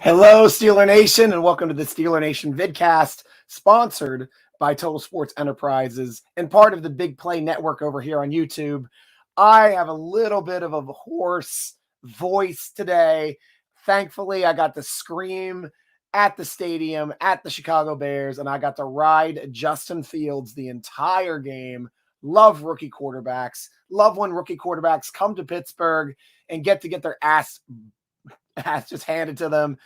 Hello, Steeler Nation, and welcome to the Steeler Nation Vidcast, sponsored by Total Sports Enterprises and part of the Big Play Network over here on YouTube. I have a little bit of a hoarse voice today. Thankfully, I got to scream at the stadium, at the Chicago Bears, and I got to ride Justin Fields the entire game. Love rookie quarterbacks. Love when rookie quarterbacks come to Pittsburgh and get their ass just handed to them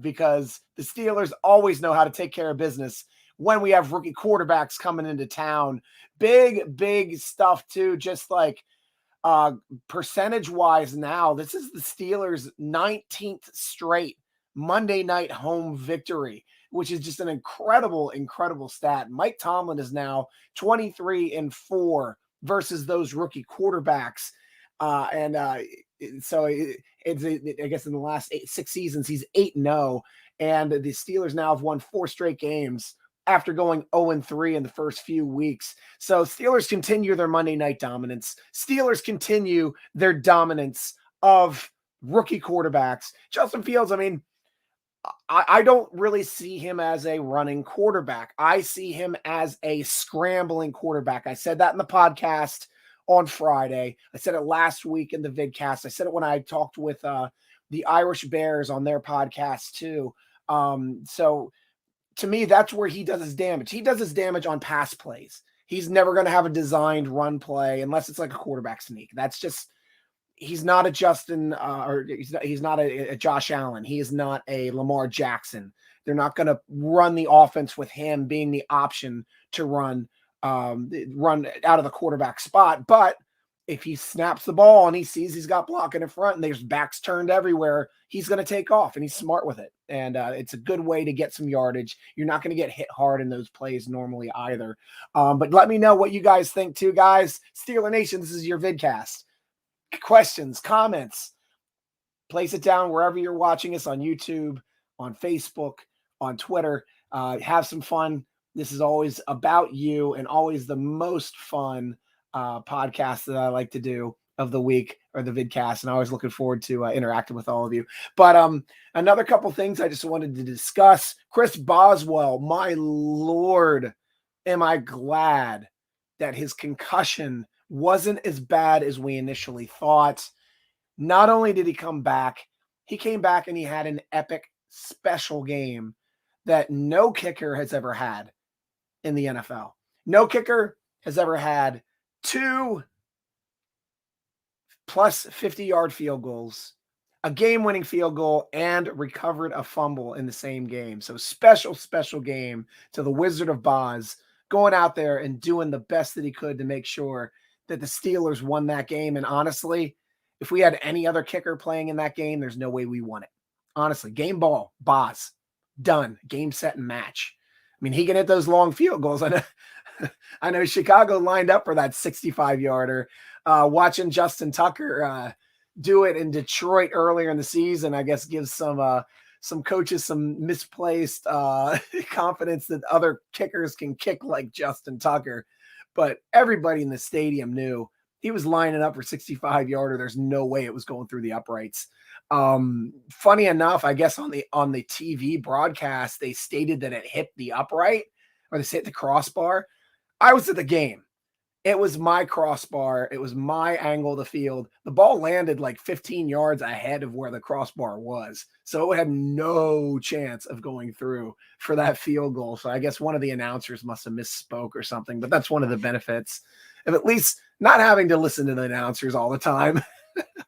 because the Steelers always know how to take care of business when we have rookie quarterbacks coming into town. Big stuff too, just like percentage-wise now. This is the Steelers' 19th straight Monday night home victory, which is just an incredible stat. Mike Tomlin is now 23-4 versus those rookie quarterbacks. So I guess in the last 6 seasons, he's 8-0, and the Steelers now have won 4 straight games after going 0-3 in the first few weeks. So Steelers continue their Monday night dominance. Steelers continue their dominance of rookie quarterbacks. Justin Fields, I mean, I don't really see him as a running quarterback. I see him as a scrambling quarterback. I said that in the podcast on Friday. I said it last week in the vidcast. I said it when I talked with the Irish Bears on their podcast too. So to me, that's where he does his damage. He does his damage on pass plays. He's never going to have a designed run play unless it's like a quarterback sneak. That's just, he's not a Justin or he's not a Josh Allen. He is not a Lamar Jackson. They're not going to run the offense with him being the option to run out of the quarterback spot. But if he snaps the ball and he sees he's got blocking in front and there's backs turned everywhere, he's going to take off, and he's smart with it. And it's a good way to get some yardage. You're not going to get hit hard in those plays normally either. But let me know what you guys think too, guys. Steeler Nation, this is your vidcast. Questions, comments, place it down wherever you're watching us, on YouTube, on Facebook, on Twitter. Have some fun. This is always about you and always the most fun podcast that I like to do of the week, or the vidcast. And I always looking forward to interacting with all of you. But another couple things I just wanted to discuss. Chris Boswell, my Lord, am I glad that his concussion wasn't as bad as we initially thought. Not only did he come back, he came back and he had an epic special game that no kicker has ever had in the NFL. No kicker has ever had 2 plus 50-yard field goals, a game-winning field goal, and recovered a fumble in the same game. So special game to the Wizard of Boz, going out there and doing the best that he could to make sure that the Steelers won that game. And honestly, if we had any other kicker playing in that game, there's no way we won it. Honestly, game ball, Boz, done, game, set, and match. I mean, he can hit those long field goals. I know Chicago lined up for that 65-yarder. Watching Justin Tucker do it in Detroit earlier in the season, I guess, gives some coaches some misplaced confidence that other kickers can kick like Justin Tucker. But everybody in the stadium knew he was lining up for 65-yarder. There's no way it was going through the uprights. Funny enough, I guess on the TV broadcast, they stated that it hit the upright, or they hit the crossbar. I was at the game. It was my crossbar. It was my angle of the field. The ball landed like 15 yards ahead of where the crossbar was. So it had no chance of going through for that field goal. So I guess one of the announcers must have misspoke or something, but that's one of the benefits of at least not having to listen to the announcers all the time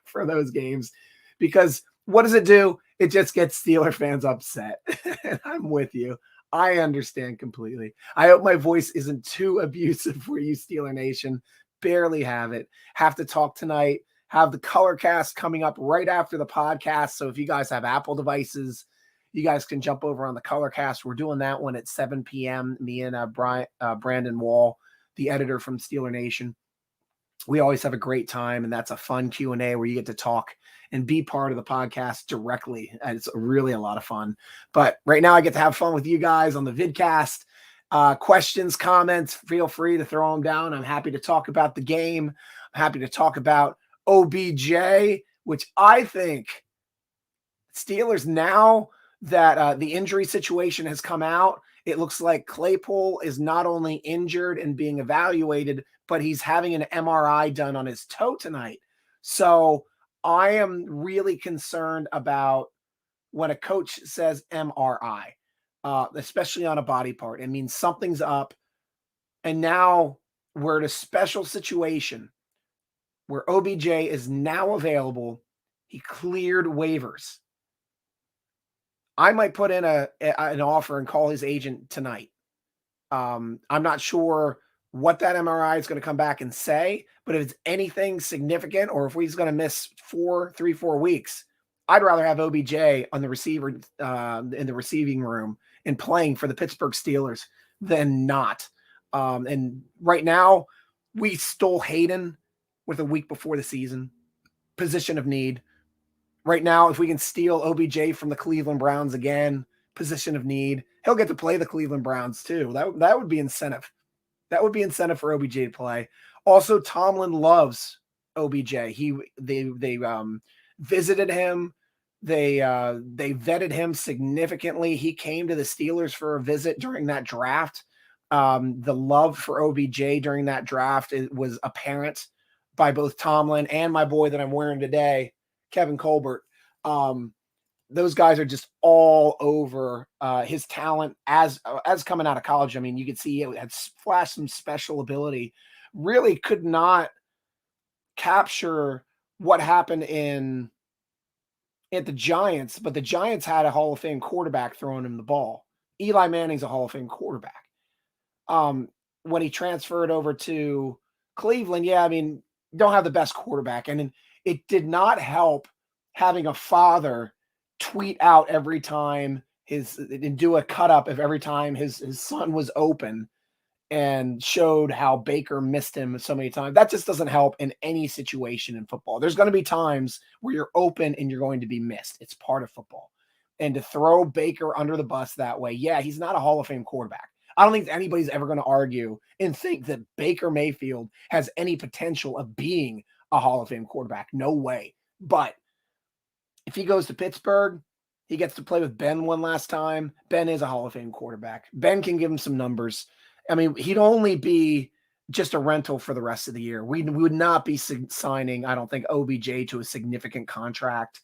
for those games. Because what does it do? It just gets Steeler fans upset. And I'm with you. I understand completely. I hope my voice isn't too abusive for you, Steeler Nation. Barely have it. Have to talk tonight. Have the color cast coming up right after the podcast. So if you guys have Apple devices, you guys can jump over on the color cast. We're doing that one at 7 p.m. Me and Brandon Wall, the editor from Steeler Nation. We always have a great time, and that's a fun Q&A where you get to talk and be part of the podcast directly. And it's really a lot of fun. But right now I get to have fun with you guys on the vidcast. Questions, comments, feel free to throw them down. I'm happy to talk about the game. I'm happy to talk about OBJ, which I think Steelers, now that the injury situation has come out, it looks like Claypool is not only injured and being evaluated, but he's having an MRI done on his toe tonight. So I am really concerned about when a coach says MRI, especially on a body part. It means something's up. And now we're in a special situation where OBJ is now available. He cleared waivers. I might put in an offer and call his agent tonight. I'm not sure what that MRI is going to come back and say, but if it's anything significant or if he's going to miss 4 weeks, I'd rather have OBJ on the receiver in the receiving room and playing for the Pittsburgh Steelers than not. And right now, we stole Hayden with a week before the season. Position of need. Right now, if we can steal OBJ from the Cleveland Browns again, position of need, he'll get to play the Cleveland Browns too. That would be incentive. That would be incentive for OBJ to play. Also, Tomlin loves OBJ. They visited him. They vetted him significantly. He came to the Steelers for a visit during that draft. The love for OBJ during that draft was apparent by both Tomlin and my boy that I'm wearing today, Kevin Colbert. Those guys are just all over his talent as coming out of college. I mean, you could see it had flashed some special ability. Really could not capture what happened at the Giants, but the Giants had a Hall of Fame quarterback throwing him the ball. Eli Manning's a Hall of Fame quarterback. When he transferred over to Cleveland, yeah, I mean, don't have the best quarterback. And it did not help having a father tweet out every time and do a cut up of every time his son was open and showed how Baker missed him so many times. That just doesn't help in any situation in football. There's going to be times where you're open and you're going to be missed. It's part of football. And to throw Baker under the bus that way, yeah, he's not a Hall of Fame quarterback. I don't think anybody's ever going to argue and think that Baker Mayfield has any potential of being a Hall of Fame quarterback. No way. But if he goes to Pittsburgh, he gets to play with Ben one last time. Ben is a Hall of Fame quarterback. Ben can give him some numbers. I mean, he'd only be just a rental for the rest of the year. We would not be signing, I don't think, OBJ to a significant contract.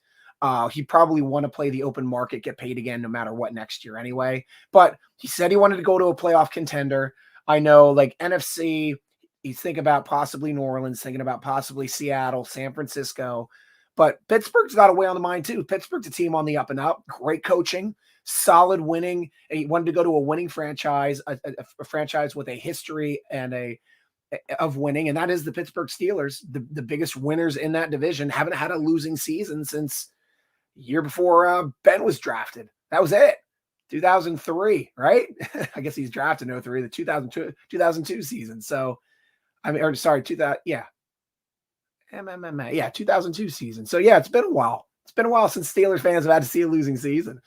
He probably want to play the open market, get paid again, no matter what next year anyway. But he said he wanted to go to a playoff contender. I know, like NFC, he's thinking about possibly New Orleans, thinking about possibly Seattle, San Francisco. But Pittsburgh's got a way on the mind too. Pittsburgh's a team on the up and up. Great coaching, solid winning. And he wanted to go to a winning franchise, a franchise with a history of winning, and that is the Pittsburgh Steelers, the biggest winners in that division. Haven't had a losing season since year before Ben was drafted. That was it. 2003, right? I guess he's drafted in 03, the 2002 season. So, I mean, or sorry, 2000, yeah. 2002 season. So, yeah, it's been a while. It's been a while since Steelers fans have had to see a losing season.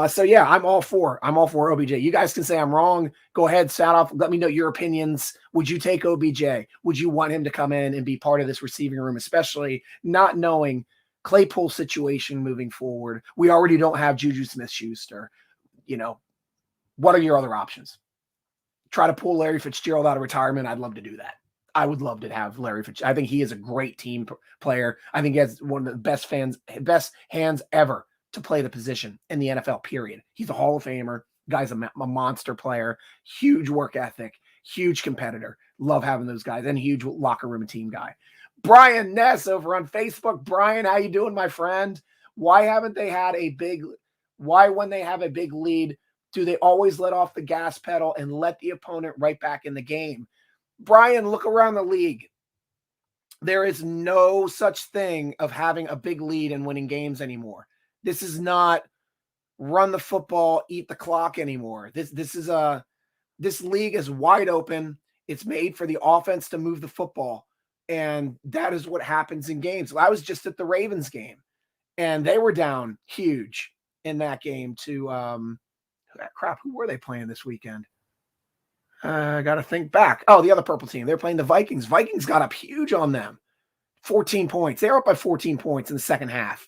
So, yeah, I'm all for OBJ. You guys can say I'm wrong. Go ahead, sound off. Let me know your opinions. Would you take OBJ? Would you want him to come in and be part of this receiving room, especially not knowing Claypool's situation moving forward? We already don't have Juju Smith-Schuster. You know, what are your other options? Try to pull Larry Fitzgerald out of retirement. I'd love to do that. I would love to have Larry Fitzgerald. I think he is a great team player. I think he has one of the best hands ever to play the position in the NFL, period. He's a Hall of Famer. Guy's a monster player, huge work ethic, huge competitor. Love having those guys, and huge locker room and team guy. Brian Ness over on Facebook. Brian, how you doing, my friend? Why when they have a big lead, do they always let off the gas pedal and let the opponent right back in the game? Brian, look around the league. There is no such thing of having a big lead and winning games anymore. This is not run the football, eat the clock anymore. This league is wide open. It's made for the offense to move the football. And that is what happens in games. I was just at the Ravens game, and they were down huge in that game to who were they playing this weekend? I got to think back. Oh, the other purple team. They're playing the Vikings. Vikings got up huge on them. 14 points. They were up by 14 points in the second half.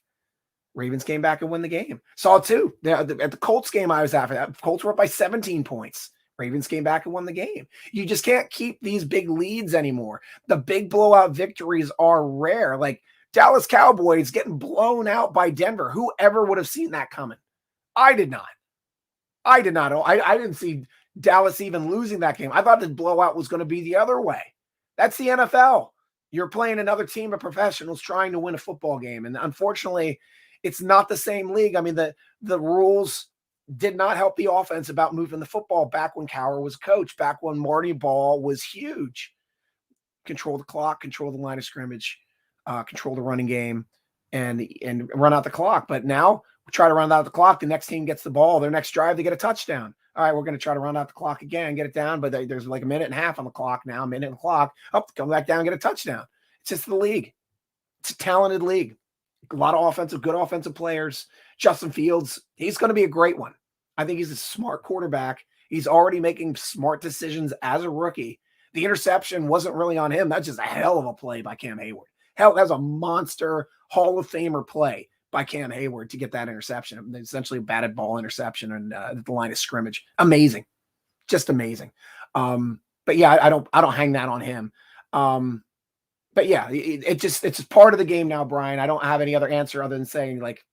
Ravens came back and won the game. Saw two. At the Colts game I was at, that Colts were up by 17 points. Ravens came back and won the game. You just can't keep these big leads anymore. The big blowout victories are rare. Like Dallas Cowboys getting blown out by Denver. Whoever would have seen that coming? I did not. I didn't see Dallas even losing that game. I thought the blowout was going to be the other way. That's the NFL. You're playing another team of professionals trying to win a football game. And unfortunately, it's not the same league. I mean, the rules did not help the offense about moving the football back when Cowher was coach, back when Marty Ball was huge. Control the clock, control the line of scrimmage, control the running game, and run out the clock. But now we try to run out the clock. The next team gets the ball. Their next drive, they get a touchdown. All right, we're going to try to run out the clock again, get it down. But there's like a minute and a half on the clock now, a minute on the clock. Up, come back down, get a touchdown. It's just the league. It's a talented league. A lot of good offensive players. Justin Fields, he's going to be a great one. I think he's a smart quarterback. He's already making smart decisions as a rookie. The interception wasn't really on him. That's just a hell of a play by Cam Hayward. Hell, that was a monster Hall of Famer play by Cam Hayward to get that interception. Essentially a batted ball interception and the line of scrimmage. Amazing. Just amazing. But yeah, I don't hang that on him. But yeah, it's part of the game now, Brian. I don't have any other answer other than saying like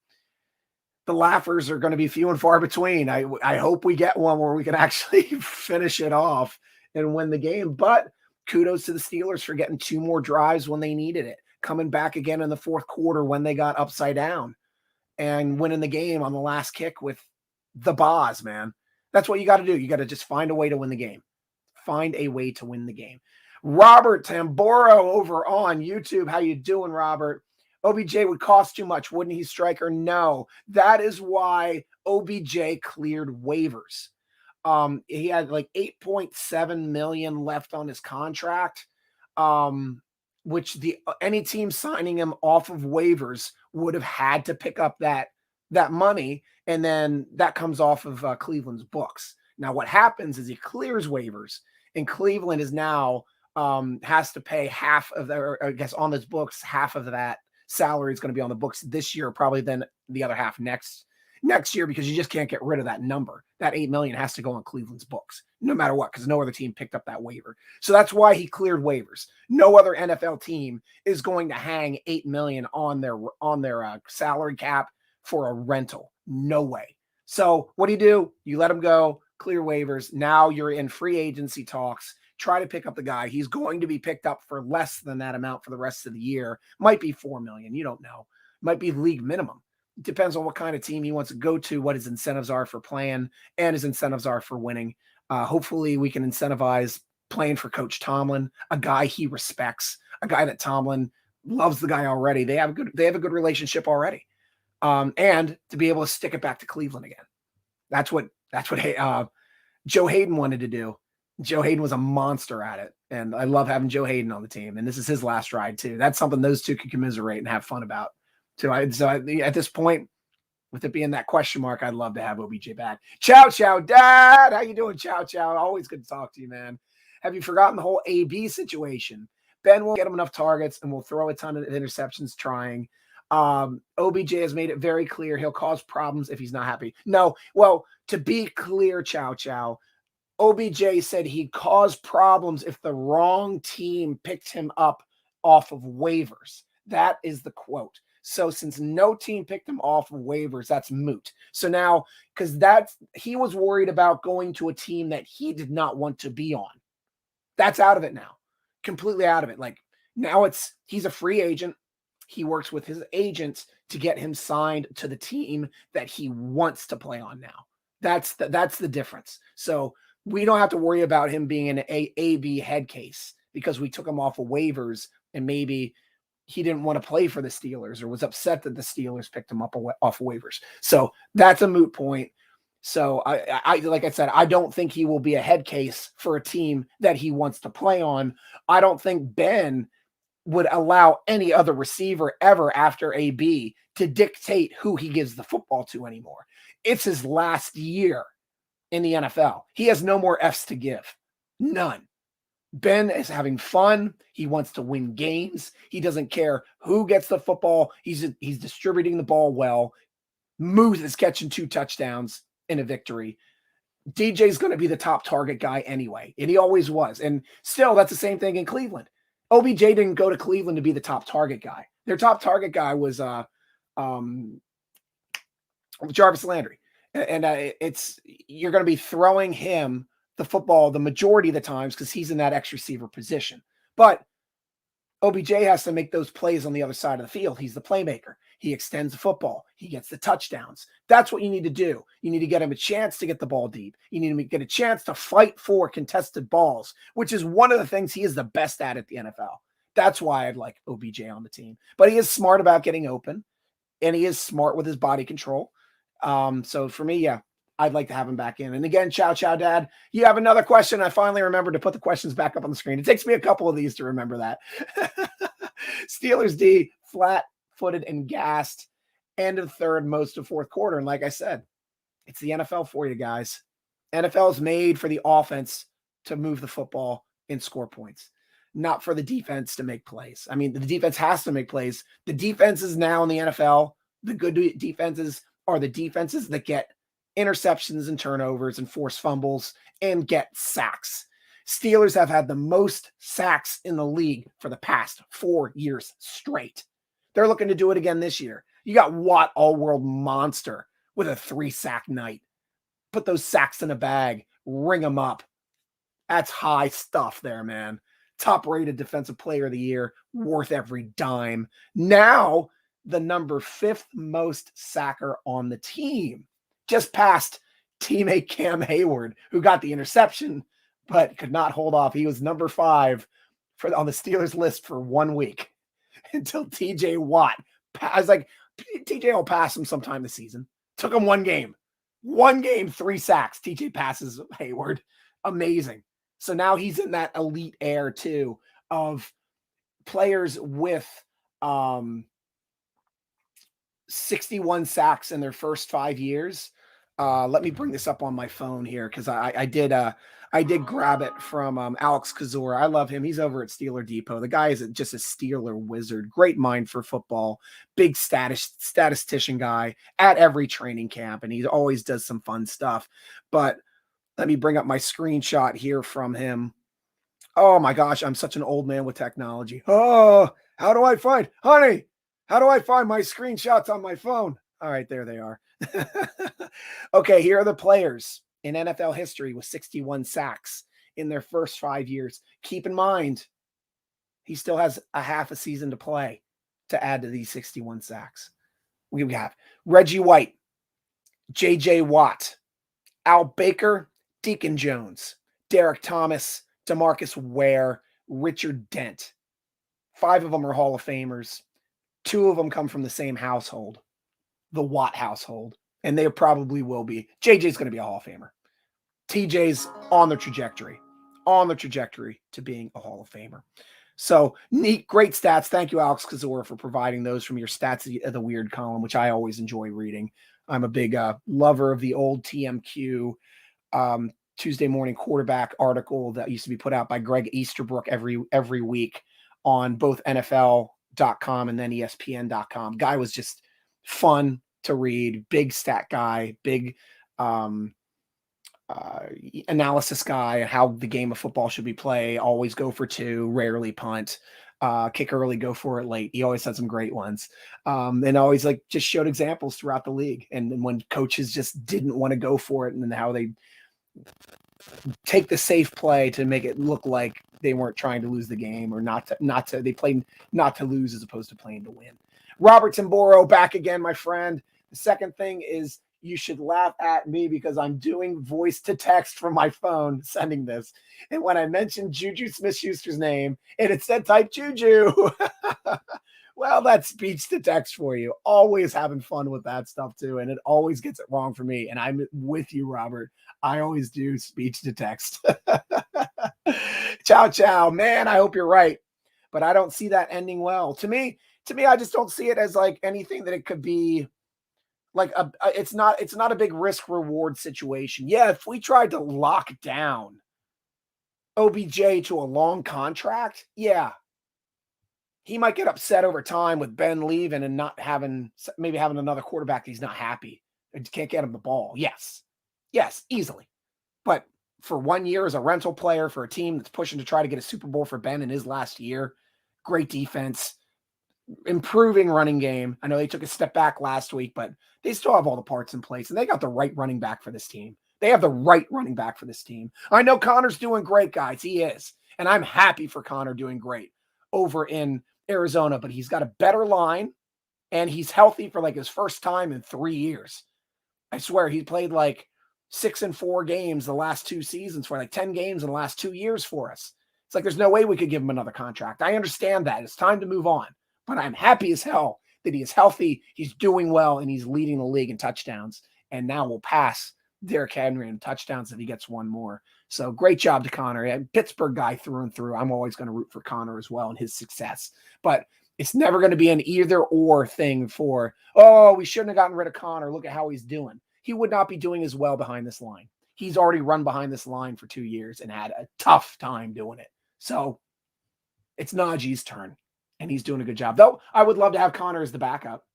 the laughers are going to be few and far between. I hope we get one where we can actually finish it off and win the game. But kudos to the Steelers for getting two more drives when they needed it, coming back again in the fourth quarter when they got upside down and winning the game on the last kick with the Boz, man. That's what you got to do. You got to just find a way to win the game. Find a way to win the game. Robert Tamboro over on YouTube. How you doing, Robert? OBJ would cost too much, wouldn't he, Stryker? No. That is why OBJ cleared waivers. He had like 8.7 million left on his contract, which any team signing him off of waivers would have had to pick up that money, and then that comes off of Cleveland's books. Now, what happens is he clears waivers, and Cleveland is now has to pay half of their, I guess, on his books, half of that salary is going to be on the books this year, probably then the other half next year, because you just can't get rid of that number. That 8 million has to go on Cleveland's books no matter what, because no other team picked up that waiver. So that's why he cleared waivers. No other NFL team is going to hang 8 million on their salary cap for a rental. No way. So what do? You let him go, clear waivers. Now you're in free agency talks. Try to pick up the guy. He's going to be picked up for less than that amount for the rest of the year. Might be 4 million. You don't know. Might be league minimum. Depends on what kind of team he wants to go to, what his incentives are for playing, and his incentives are for winning. Hopefully we can incentivize playing for Coach Tomlin, a guy he respects, a guy that Tomlin loves the guy already. They have a good relationship already. And to be able to stick it back to Cleveland again. That's what Joe Hayden wanted to do. Joe Hayden was a monster at it. And I love having Joe Hayden on the team. And this is his last ride too. That's something those two can commiserate and have fun about. So at this point, with it being that question mark, I'd love to have OBJ back. Chow, Dad. How you doing, Chow? Always good to talk to you, man. Have you forgotten the whole AB situation? Ben will get him enough targets and will throw a ton of interceptions trying. OBJ has made it very clear he'll cause problems if he's not happy. No, well, to be clear, Chow, OBJ said he'd cause problems if the wrong team picked him up off of waivers. That is the quote. So since no team picked him off of waivers, that's moot. So now, because he was worried about going to a team that he did not want to be on. That's out of it now. Completely out of it. Like now he's a free agent. He works with his agents to get him signed to the team that he wants to play on now. That's the difference. So we don't have to worry about him being an AB head case because we took him off of waivers and maybe he didn't want to play for the Steelers or was upset that the Steelers picked him up off waivers. So that's a moot point. So I like I said, I don't think he will be a head case for a team that he wants to play on. I don't think Ben would allow any other receiver ever after AB to dictate who he gives the football to anymore. It's his last year in the NFL. He has no more Fs to give. None. Ben is having fun. He wants to win games. He doesn't care who gets the football. He's distributing the ball well. Moose is catching 2 touchdowns in a victory. DJ's going to be the top target guy anyway, and he always was. And still, that's the same thing in Cleveland. OBJ didn't go to Cleveland to be the top target guy. Their top target guy was Jarvis Landry. And it's you're going to be throwing him the football the majority of the times because he's in that X receiver position. But OBJ has to make those plays on the other side of the field. He's the playmaker. He extends the football. He gets the touchdowns. That's what you need to do. You need to get him a chance to get the ball deep. You need to get a chance to fight for contested balls, which is one of the things he is the best at the NFL. That's why I'd like OBJ on the team. But he is smart about getting open, and he is smart with his body control. So for me, yeah, I'd like to have him back in. And again, ciao, Dad. You have another question. I finally remembered to put the questions back up on the screen. It takes me a couple of these to remember that. Steelers D, flat-footed and gassed. End of third, most of fourth quarter. And like I said, it's the NFL for you guys. NFL is made for the offense to move the football and score points, not for the defense to make plays. I mean, the defense has to make plays. The defenses now in the NFL, the good defenses are the defenses that get interceptions and turnovers and force fumbles and get sacks. Steelers have had the most sacks in the league for the past 4 years straight. They're looking to do it again this year. You got Watt, all-world monster, with a 3-sack night. Put those sacks in a bag. Ring them up. That's high stuff there, man. Top-rated defensive player of the year, worth every dime. Now, the number 5th most sacker on the team. Just past teammate Cam Hayward, who got the interception, but could not hold off. He was number 5 on the Steelers list for 1 week until TJ Watt. I was like, TJ will pass him sometime this season. Took him 1 game. 1 game, 3 sacks. TJ passes Hayward. Amazing. So now he's in that elite air too of players with 61 sacks in their first 5 years. Let me bring this up on my phone here because I did grab it from Alex Kozora. I love him. He's over at Steeler Depot. The guy is just a Steeler wizard. Great mind for football. Big statistician guy at every training camp, and he always does some fun stuff. But let me bring up my screenshot here from him. Oh my gosh, I'm such an old man with technology. Oh, how do I find, honey? How do I find my screenshots on my phone? All right, there they are. Okay, here are the players in NFL history with 61 sacks in their first 5 years. Keep in mind, he still has a half a season to play to add to these 61 sacks. We have Reggie White, J.J. Watt, Al Baker, Deacon Jones, Derek Thomas, DeMarcus Ware, Richard Dent. 5 of them are Hall of Famers. 2 of them come from the same household, the Watt household, and they probably will be. JJ's going to be a Hall of Famer. TJ's on the trajectory to being a Hall of Famer. So neat, great stats. Thank you, Alex Kozora, for providing those from your Stats of the Weird column, which I always enjoy reading. I'm a big lover of the old TMQ Tuesday morning quarterback article that used to be put out by Greg Easterbrook every week on both NFL.com and then ESPN.com. Guy was just fun to read, big stat guy, big analysis guy, how the game of football should be played. Always go for 2, rarely punt, kick early, go for it late. He always had some great ones. And always just showed examples throughout the league. And when coaches just didn't want to go for it and how they take the safe play to make it look like they weren't trying to lose the game or they played not to lose as opposed to playing to win. Robert Timboro back again, my friend. The second thing is you should laugh at me because I'm doing voice to text from my phone sending this. And when I mentioned Juju Smith-Schuster's name and it said type Juju, well, that's speech to text for you. Always having fun with that stuff too. And it always gets it wrong for me. And I'm with you, Robert. I always do speech to text. Ciao. Man, I hope you're right. But I don't see that ending well. To me, I just don't see it as like anything that it could be like it's not a big risk reward situation. Yeah, if we tried to lock down OBJ to a long contract, yeah, he might get upset over time with Ben leaving and not having another quarterback that he's not happy and can't get him the ball. Yes. Yes, easily. But for 1 year as a rental player for a team that's pushing to try to get a Super Bowl for Ben in his last year, great defense, improving running game. I know they took a step back last week, but they still have all the parts in place, and they got the right running back for this team. They have the right running back for this team. I know Connor's doing great, guys. He is. And I'm happy for Connor doing great over in Arizona, but he's got a better line, and he's healthy for like his first time in 3 years. I swear he played like 6 and 4 games the last 2 seasons for like 10 games in the last 2 years for us. It's like there's no way we could give him another contract. I understand that. It's time to move on. But I'm happy as hell that he is healthy, he's doing well, and he's leading the league in touchdowns. And now we'll pass Derrick Henry in touchdowns if he gets one more. So great job to Connor. Pittsburgh guy through and through. I'm always going to root for Connor as well and his success. But it's never going to be an either or thing for, oh, we shouldn't have gotten rid of Connor. Look at how he's doing. He would not be doing as well behind this line. He's already run behind this line for 2 years and had a tough time doing it. So it's Najee's turn, and he's doing a good job. Though I would love to have Connor as the backup.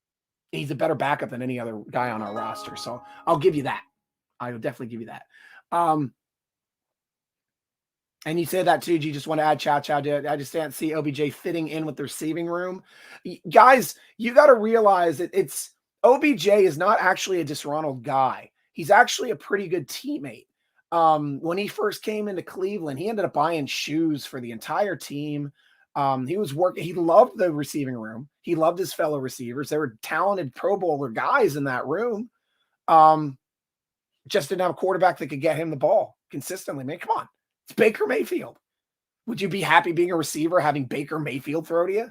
He's a better backup than any other guy on our roster. So I'll give you that. I will definitely give you that. And you said that too, G. Just want to add chow. I just can't see OBJ fitting in with the receiving room. Guys, you got to realize that it's OBJ is not actually a disgruntled guy. He's actually a pretty good teammate. When he first came into Cleveland, he ended up buying shoes for the entire team. He was working. He loved the receiving room. He loved his fellow receivers. There were talented Pro Bowler guys in that room. Just didn't have a quarterback that could get him the ball consistently. Man, come on. It's Baker Mayfield. Would you be happy being a receiver having Baker Mayfield throw to you?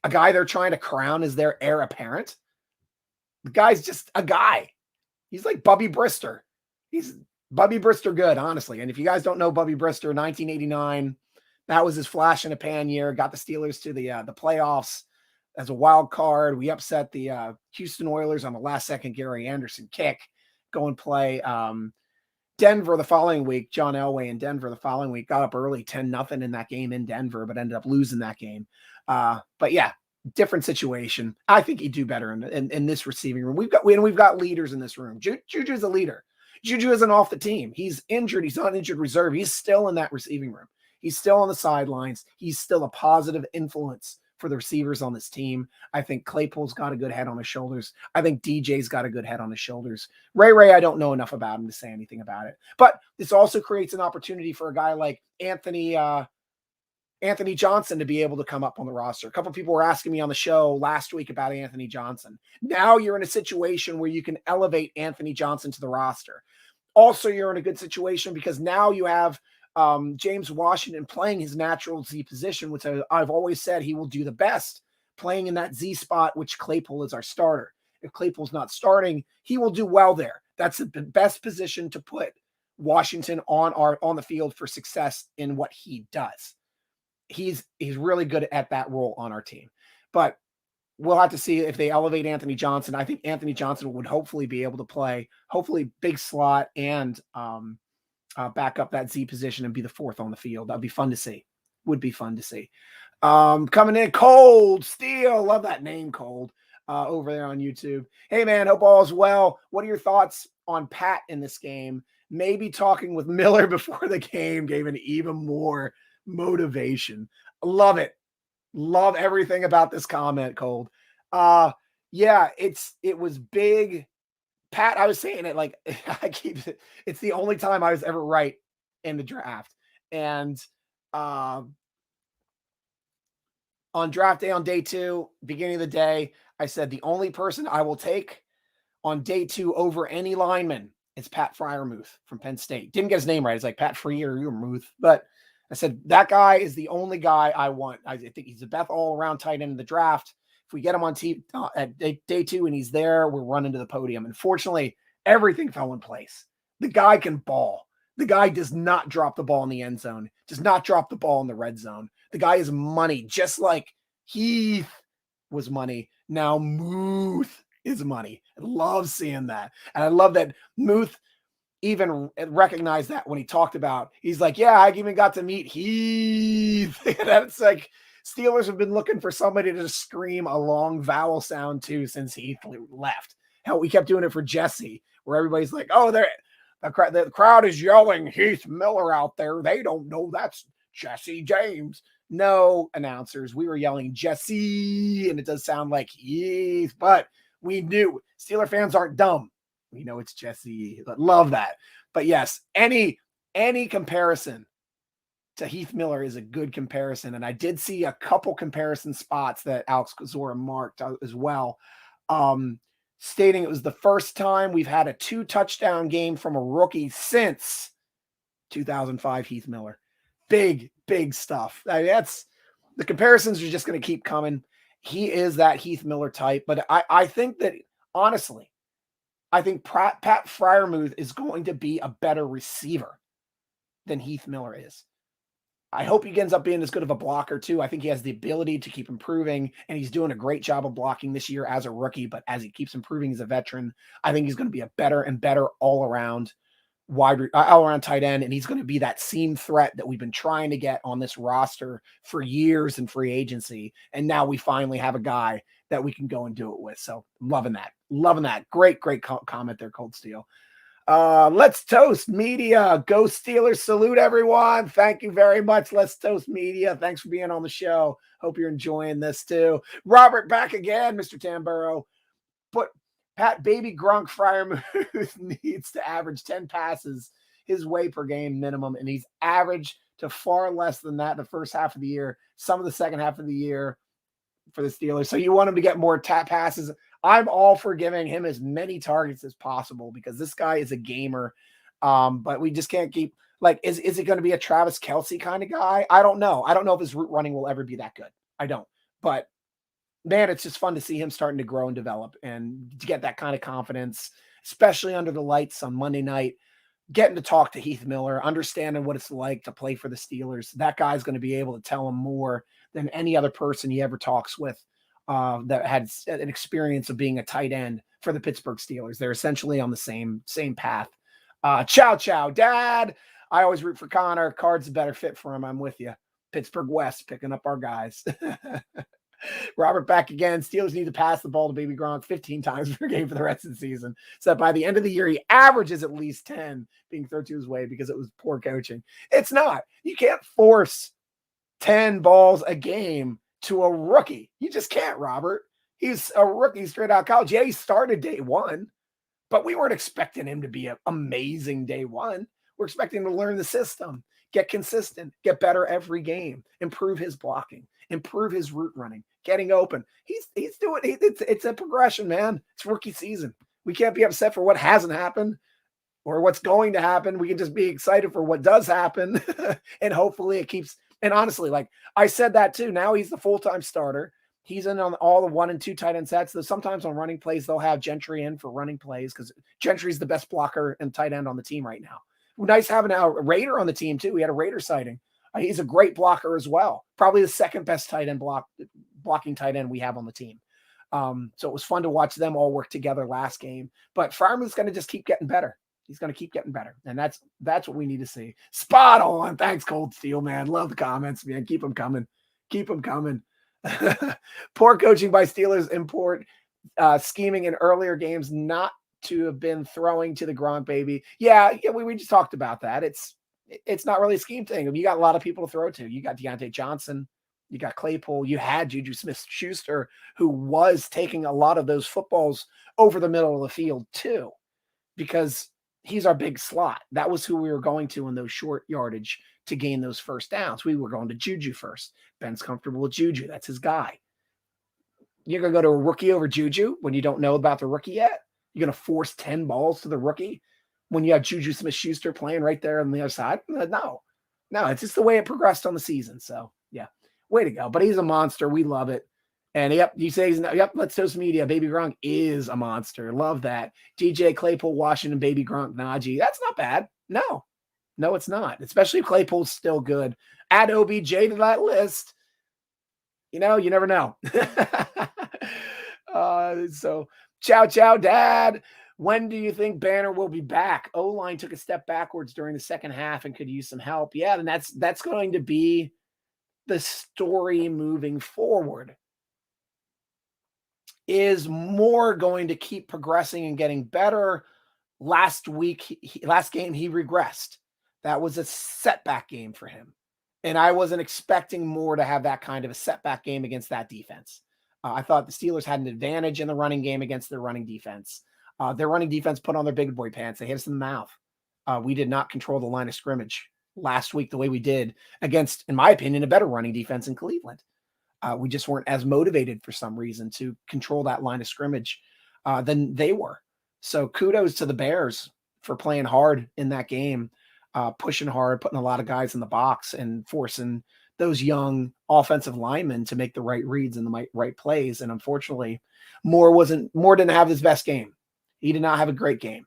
A guy they're trying to crown as their heir apparent? The guy's just a guy. He's like Bubby Brister. He's Bubby Brister good, honestly. And if you guys don't know Bubby Brister, 1989, that was his flash in a pan year. Got the Steelers to the playoffs as a wild card. We upset the Houston Oilers on the last second Gary Anderson kick. Go and play Denver the following week. John Elway in Denver the following week got up early 10-0 in that game in Denver, but ended up losing that game. But yeah, different situation. I think he'd do better in this receiving room. We've got leaders in this room. Juju's a leader. Juju isn't off the team. He's injured. He's on injured reserve. He's still in that receiving room. He's still on the sidelines. He's still a positive influence for the receivers on this team. I think Claypool's got a good head on his shoulders. I think DJ's got a good head on his shoulders. Ray, I don't know enough about him to say anything about it. But this also creates an opportunity for a guy like Anthony Johnson to be able to come up on the roster. A couple of people were asking me on the show last week about Anthony Johnson. Now you're in a situation where you can elevate Anthony Johnson to the roster. Also, you're in a good situation because now you have James Washington playing his natural Z position, which I've always said he will do the best, playing in that Z spot, which Claypool is our starter. If Claypool's not starting, he will do well there. That's the best position to put Washington on the field for success in what he does. He's really good at that role on our team. But we'll have to see if they elevate Anthony Johnson. I think Anthony Johnson would hopefully be able to play, hopefully big slot and back up that Z position and be the fourth on the field. That'd be fun to see. Would be fun to see. Coming in, Cold Steel. Love that name, Cold, over there on YouTube. Hey, man, hope all is well. What are your thoughts on Pat in this game? Maybe talking with Miller before the game gave an even more motivation. Love it. Love everything about this comment, Cold. Yeah, it was big. Pat, I was saying it like it's the only time I was ever right in the draft. And on draft day on day 2, beginning of the day, I said the only person I will take on day 2 over any lineman is Pat Freiermuth from Penn State. Didn't get his name right. It's like Pat Freiermuth, but I said that guy is the only guy I want. I think he's the best all-around tight end in the draft. If we get him on team at day 2 and he's there, we're running to the podium. Unfortunately, everything fell in place. The guy can ball. The guy does not drop the ball in the end zone, does not drop the ball in the red zone. The guy is money, just like Heath was money. Now Muth is money. I love seeing that. And I love that Muth even recognized that when he talked about, he's like, yeah, I even got to meet Heath. That's like, Steelers have been looking for somebody to just scream a long vowel sound to since Heath left. Hell, we kept doing it for Jesse, where everybody's like, oh, the crowd is yelling Heath Miller out there. They don't know that's Jesse James. No, announcers, we were yelling Jesse, and it does sound like Heath, but we knew Steeler fans aren't dumb. We know it's Jesse. Love that. But yes, any comparison to Heath Miller is a good comparison. And I did see a couple comparison spots that Alex Kozora marked as well, stating it was the first time we've had a 2-touchdown game from a rookie since 2005 Heath Miller. Big stuff. I mean, that's, the comparisons are just going to keep coming. He is that Heath Miller type. But I think that, honestly, I think Pat Freiermuth is going to be a better receiver than Heath Miller is. I hope he ends up being as good of a blocker too. I think he has the ability to keep improving, and he's doing a great job of blocking this year as a rookie, but as he keeps improving as a veteran, I think he's going to be a better and better all-around tight end, and he's going to be that seam threat that we've been trying to get on this roster for years in free agency, and now we finally have a guy that we can go and do it with. So loving that. Great comment there, Cold Steel. Let's Toast Media. Go Steelers. Salute everyone. Thank you very much. Let's Toast Media. Thanks for being on the show. Hope you're enjoying this too. Robert back again, Mr. Tamburo. But Pat, baby Gronk Freiermuth needs to average 10 passes his way per game minimum, and he's averaged to far less than that in the first half of the year, some of the second half of the year for the Steelers. So you want him to get more passes. I'm all for giving him as many targets as possible because this guy is a gamer. But we just can't keep, like, is it going to be a Travis Kelce kind of guy? I don't know. I don't know if his route running will ever be that good. I don't. But man, it's just fun to see him starting to grow and develop and to get that kind of confidence, especially under the lights on Monday night, getting to talk to Heath Miller, understanding what it's like to play for the Steelers. That guy's going to be able to tell him more than any other person he ever talks with that had an experience of being a tight end for the Pittsburgh Steelers. They're essentially on the same path. Ciao, Dad. I always root for Connor. Card's a better fit for him. I'm with you. Pittsburgh West picking up our guys. Robert back again. Steelers need to pass the ball to baby Gronk 15 times per game for the rest of the season, so that by the end of the year, he averages at least 10 being thrown to his way because it was poor coaching. It's not. You can't force 10 balls a game to a rookie. You just can't, Robert. He's a rookie straight out of college. Yeah, he started day one, but we weren't expecting him to be an amazing day one. We're expecting him to learn the system, get consistent, get better every game, improve his blocking, improve his route running, getting open. He's doing it's a progression, man. It's rookie season. We can't be upset for what hasn't happened or what's going to happen. We can just be excited for what does happen. And hopefully it keeps. And honestly, like I said that too, now he's the full-time starter. He's in on all the 1 and 2 tight end sets. Though sometimes on running plays, they'll have Gentry in for running plays because Gentry's the best blocker and tight end on the team right now. Nice having a Raider on the team too. We had a Raider sighting. He's a great blocker as well. Probably the second best tight end blocking tight end we have on the team. So it was fun to watch them all work together last game. But Freiermuth's going to just keep getting better. He's going to keep getting better. And that's what we need to see. Spot on. Thanks, Cold Steel, man. Love the comments, man. Keep them coming. Keep them coming. Poor coaching by Steelers import scheming in earlier games not to have been throwing to the Gronk baby. Yeah, we just talked about that. It's not really a scheme thing. You got a lot of people to throw to. You got Deontay Johnson. You got Claypool. You had Juju Smith-Schuster, who was taking a lot of those footballs over the middle of the field too, because he's our big slot. That was who we were going to in those short yardage to gain those first downs. We were going to Juju first. Ben's comfortable with Juju. That's his guy. You're going to go to a rookie over Juju when you don't know about the rookie yet? You're going to force 10 balls to the rookie when you have Juju Smith-Schuster playing right there on the other side? No, it's just the way it progressed on the season. So, yeah, way to go. But he's a monster. We love it. And, yep, you say, Let's Toast Media. Baby Gronk is a monster. Love that. DJ Claypool, Washington, Baby Gronk, Najee. That's not bad. No, it's not. Especially if Claypool's still good. Add OBJ to that list. You never know. So, ciao, Dad. When do you think Banner will be back? O-line took a step backwards during the second half and could use some help. Yeah, and that's going to be the story moving forward. Is Moore going to keep progressing and getting better? Last game, he regressed. That was a setback game for him. And I wasn't expecting Moore to have that kind of a setback game against that defense. I thought the Steelers had an advantage in the running game against their running defense. Their running defense put on their big boy pants. They hit us in the mouth. We did not control the line of scrimmage last week the way we did against, in my opinion, a better running defense in Cleveland. We just weren't as motivated for some reason to control that line of scrimmage than they were. So kudos to the Bears for playing hard in that game, pushing hard, putting a lot of guys in the box and forcing those young offensive linemen to make the right reads and the right plays. And unfortunately, Moore didn't have his best game. He did not have a great game.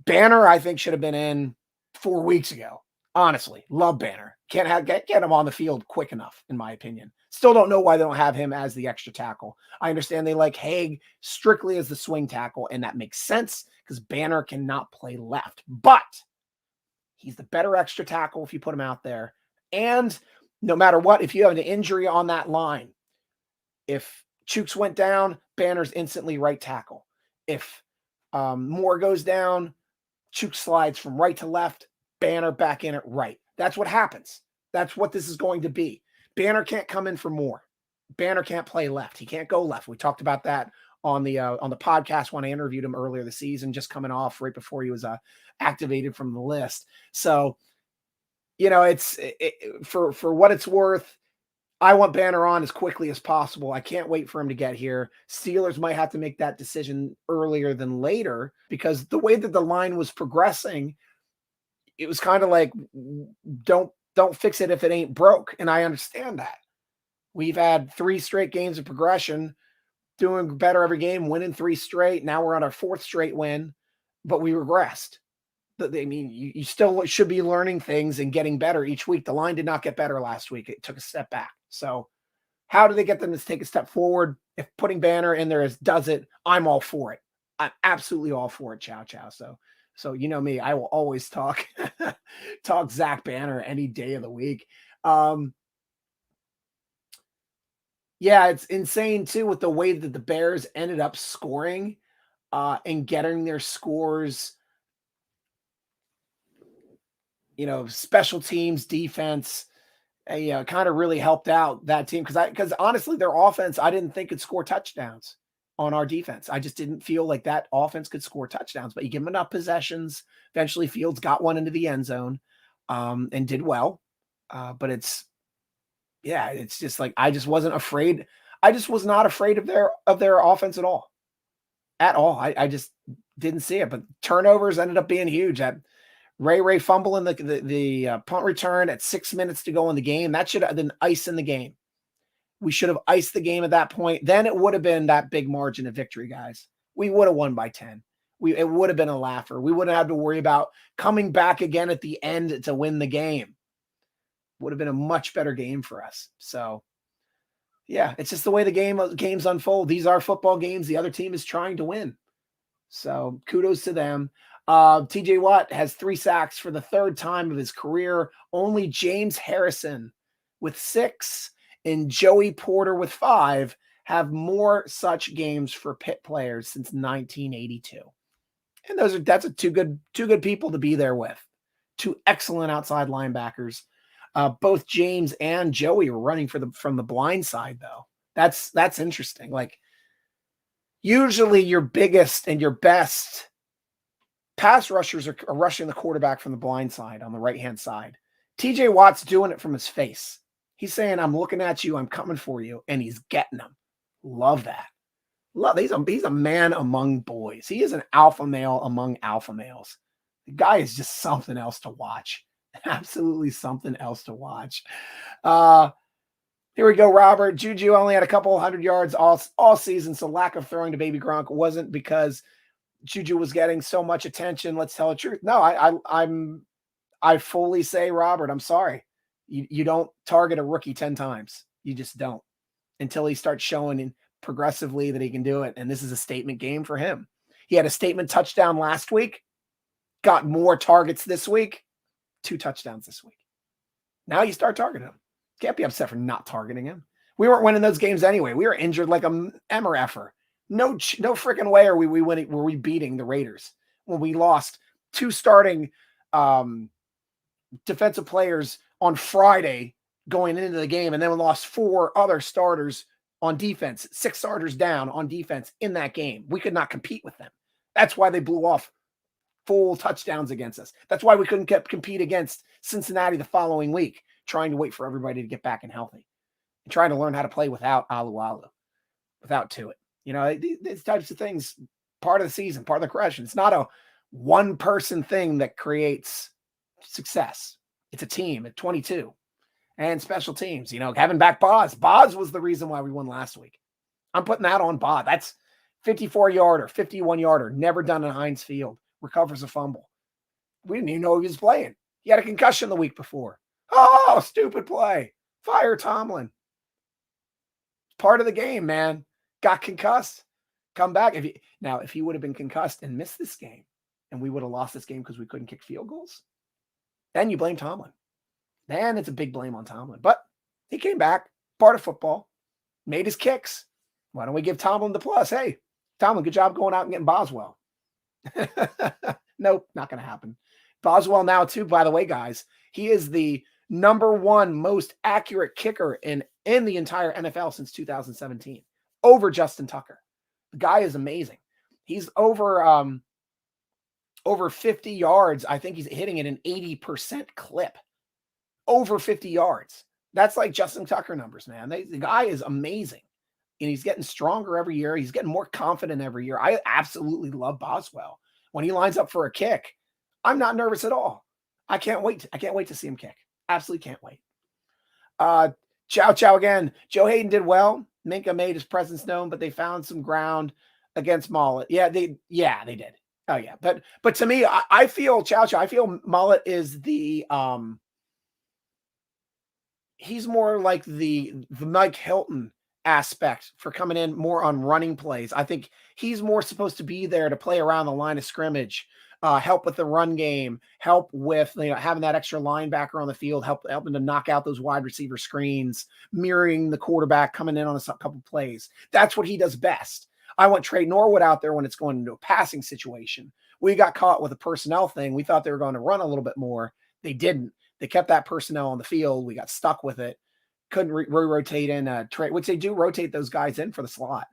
Banner, I think, should have been in 4 weeks ago. Honestly, love Banner. Can't get him on the field quick enough, in my opinion. Still don't know why they don't have him as the extra tackle. I understand they like Haig strictly as the swing tackle, and that makes sense because Banner cannot play left. But he's the better extra tackle if you put him out there. And no matter what, if you have an injury on that line, if Chooks went down, Banner's instantly right tackle. If Moore goes down, Chooks slides from right to left, Banner back in at right. That's what happens. That's what this is going to be. Banner can't come in for Moore. Banner can't play left. He can't go left. We talked about that on the podcast when I interviewed him earlier this season, just coming off right before he was activated from the list. So, it's for what it's worth. I want Banner on as quickly as possible. I can't wait for him to get here. Steelers might have to make that decision earlier than later because the way that the line was progressing, it was kind of like, don't fix it if it ain't broke. And I understand that. We've had 3 straight games of progression, doing better every game, winning 3 straight. Now we're on our 4th straight win, but we regressed. I mean, you still should be learning things and getting better each week. The line did not get better last week. It took a step back. So how do they get them to take a step forward? If putting Banner in there does it, I'm all for it. I'm absolutely all for it. Chow. So you know me, I will always talk Zach Banner any day of the week. Yeah, it's insane too with the way that the Bears ended up scoring and getting their scores. Special teams, defense, kind of really helped out that team because honestly, their offense, I didn't think could score touchdowns on our defense. I just didn't feel like that offense could score touchdowns, but you give them enough possessions. Eventually Fields got one into the end zone and did well. But it's just like, I just wasn't afraid. I just was not afraid of their offense at all. I just didn't see it, but turnovers ended up being huge. Ray fumbling the punt return at 6 minutes to go in the game. That should have been ice in the game. We should have iced the game at that point. Then it would have been that big margin of victory, guys. We would have won by 10. It would have been a laugher. We wouldn't have to worry about coming back again at the end to win the game. Would have been a much better game for us. So, yeah, it's just the way the games unfold. These are football games. The other team is trying to win. So kudos to them. TJ Watt has 3 sacks for the 3rd time of his career. Only James Harrison with 6 and Joey Porter with 5 have more such games for Pitt players since 1982. And that's two good people to be there with. 2 excellent outside linebackers. Both James and Joey were running from the blind side, though. That's interesting. Like, usually your biggest and your best pass rushers are rushing the quarterback from the blind side on the right-hand side. TJ Watt's doing it from his face. He's saying, I'm looking at you, I'm coming for you, and he's getting them. Love that. He's a man among boys. He is an alpha male among alpha males. The guy is just something else to watch. Absolutely something else to watch. Here we go, Robert. Juju only had a couple 100 yards all season, so lack of throwing to Baby Gronk wasn't because Juju was getting so much attention. Let's tell the truth. No, I fully say, Robert, I'm sorry. You don't target a rookie 10 times. You just don't until he starts showing progressively that he can do it. And this is a statement game for him. He had a statement touchdown last week, got more targets this week, 2 touchdowns this week. Now you start targeting him. Can't be upset for not targeting him. We weren't winning those games anyway. We were injured like a Emmer effer. No freaking way are we winning. Were we beating the Raiders when we lost 2 starting defensive players on Friday going into the game, and then we lost 4 other starters on defense, 6 starters down on defense in that game. We could not compete with them. That's why they blew off full touchdowns against us. That's why we couldn't compete against Cincinnati the following week, trying to wait for everybody to get back and healthy and trying to learn how to play without Alu, without Tuitt. You know, these types of things, part of the season, part of the correction. It's not a one-person thing that creates success. It's a team at 22 and special teams. You know, having back Boz. Boz was the reason why we won last week. I'm putting that on Boz. That's 54-yarder, 51-yarder, never done in Heinz Field. Recovers a fumble. We didn't even know he was playing. He had a concussion the week before. Oh, stupid play. Fire Tomlin. Part of the game, man. Got concussed. Come back. If he would have been concussed and missed this game, and we would have lost this game because we couldn't kick field goals, then you blame Tomlin. Then it's a big blame on Tomlin. But he came back, part of football, made his kicks. Why don't we give Tomlin the plus? Hey, Tomlin, good job going out and getting Boswell. Nope, not going to happen. Boswell now, too, by the way, guys, he is the #1 most accurate kicker in the entire NFL since 2017, over Justin Tucker. The guy is amazing. He's over 50 yards. I think he's hitting it an 80% clip. Over 50 yards. That's like Justin Tucker numbers, man. The guy is amazing. And he's getting stronger every year. He's getting more confident every year. I absolutely love Boswell. When he lines up for a kick, I'm not nervous at all. I can't wait. I can't wait to see him kick. Absolutely can't wait. Chow again. Joe Hayden did well. Minka made his presence known, but they found some ground against Mullet. Yeah, they did. Oh yeah. But to me, I feel I feel Mullet is the he's more like the Mike Hilton aspect for coming in more on running plays. I think he's more supposed to be there to play around the line of scrimmage, help with the run game, help with having that extra linebacker on the field, helping to knock out those wide receiver screens, mirroring the quarterback coming in on a couple plays. That's what he does best. I want Trey Norwood out there when it's going into a passing situation. We got caught with a personnel thing. We thought they were going to run a little bit more. They didn't. They kept that personnel on the field. We got stuck with it. Couldn't rotate in Trey, which they do rotate those guys in for the slot.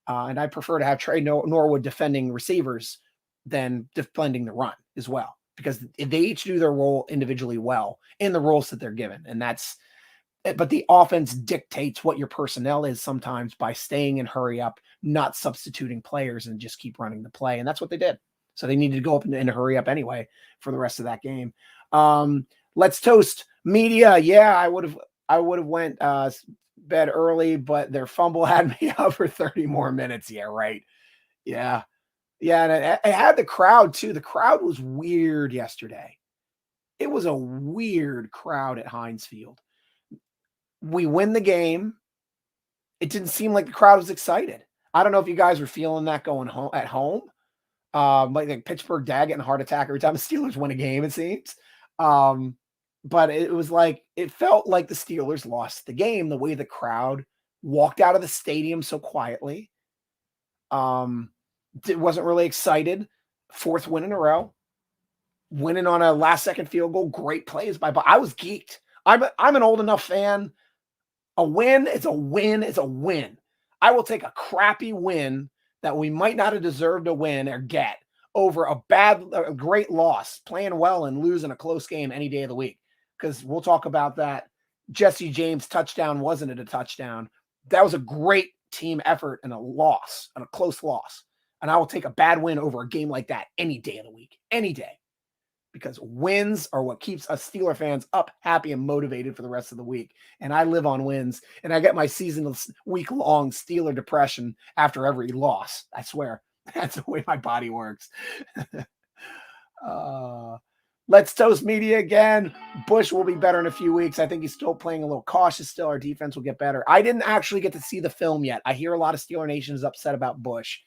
And I prefer to have Trey Norwood defending receivers than defending the run as well, because they each do their role individually well in the roles that they're given. And but the offense dictates what your personnel is sometimes by staying in hurry up, not substituting players, and just keep running the play. And that's what they did. So they needed to go up in a hurry up anyway for the rest of that game. Let's toast media. Yeah, I would have went bed early, but their fumble had me up for 30 more minutes. Yeah, right. Yeah. Yeah, and it had the crowd too. The crowd was weird yesterday. It was a weird crowd at Heinz Field. We win the game. It didn't seem like the crowd was excited. I don't know if you guys were feeling that going home at home. Like Pittsburgh dad getting a heart attack every time the Steelers win a game, it seems. But it was like, it felt like the Steelers lost the game, the way the crowd walked out of the stadium so quietly. It wasn't really excited. 4th win in a row. Winning on a last-second field goal. Great plays by Bob. I was geeked. I'm an old enough fan. A win is a win is a win. I will take a crappy win that we might not have deserved to win or get over a great loss, playing well and losing a close game any day of the week. Because we'll talk about that. Jesse James touchdown wasn't it a touchdown. That was a great team effort and a loss, and a close loss. And I will take a bad win over a game like that any day of the week, any day. Because wins are what keeps us Steeler fans up, happy, and motivated for the rest of the week. And I live on wins, and I get my week-long Steeler depression after every loss. I swear. That's the way my body works. Let's toast media again. Bush will be better in a few weeks. I think he's still playing a little cautious still. Our defense will get better. I didn't actually get to see the film yet. I hear a lot of Steeler Nation is upset about Bush.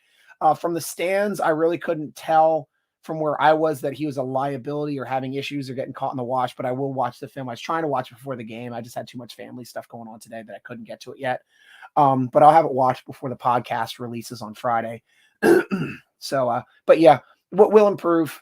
From the stands, I really couldn't tell from where I was that he was a liability or having issues or getting caught in the wash, but I will watch the film. I was trying to watch it before the game. I just had too much family stuff going on today that I couldn't get to it yet. But I'll have it watched before the podcast releases on Friday. But yeah, what will improve?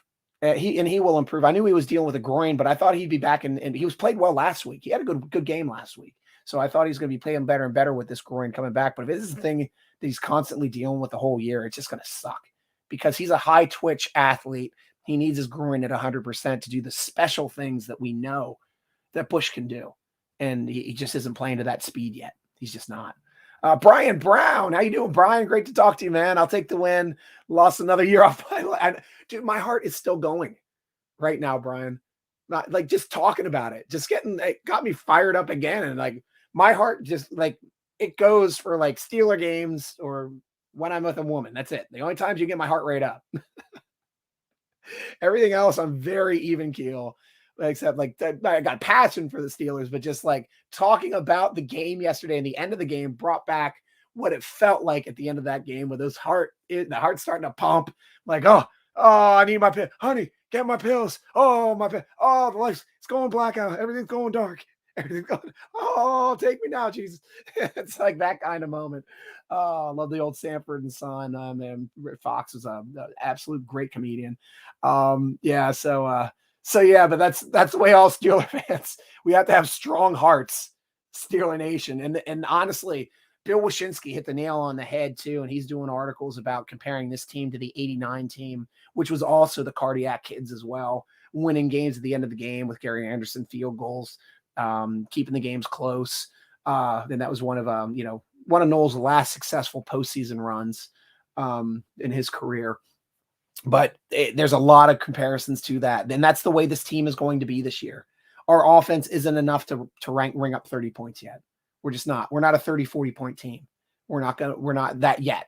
He will improve. I knew he was dealing with a groin, but I thought he'd be back and he was played well last week. He had a good game last week. So I thought he's going to be playing better and better with this groin coming back. But if this is the thing that he's constantly dealing with the whole year, it's just going to suck because he's a high twitch athlete. He needs his groin at 100% to do the special things that we know that Bush can do. And he just isn't playing to that speed yet. He's just not. Brian Brown, how you doing, Brian? Great to talk to you, man. I'll take the win. Lost another year off. Dude, my heart is still going right now, Brian. Not like just talking about it, just it got me fired up again. And like my heart just like it goes for like Steeler games or when I'm with a woman. That's it. The only times you get my heart rate up. Everything else, I'm very even keel. Except like I got passion for the Steelers, but just like talking about the game yesterday and the end of the game brought back what it felt like at the end of that game with the heart starting to pump. Like, oh, I need my pill. Honey, get my pills. Oh, my pill. Oh, the lights, it's going blackout. Everything's going dark. Everything's going, oh, take me now, Jesus. It's like that kind of moment. Oh, I love the old Sanford and Son. Man, Fox was an absolute great comedian. So yeah, but that's the way all Steeler fans, we have to have strong hearts, Steeler Nation. And honestly, Bill Wyshynski hit the nail on the head too. And he's doing articles about comparing this team to the 89 team, which was also the Cardiac Kids as well, winning games at the end of the game with Gary Anderson field goals, keeping the games close. And that was one of Noel's last successful postseason runs in his career. But there's a lot of comparisons to that. And that's the way this team is going to be this year. Our offense isn't enough to ring up 30 points yet. We're just not. We're not a 30, 40 point team. We're not that yet.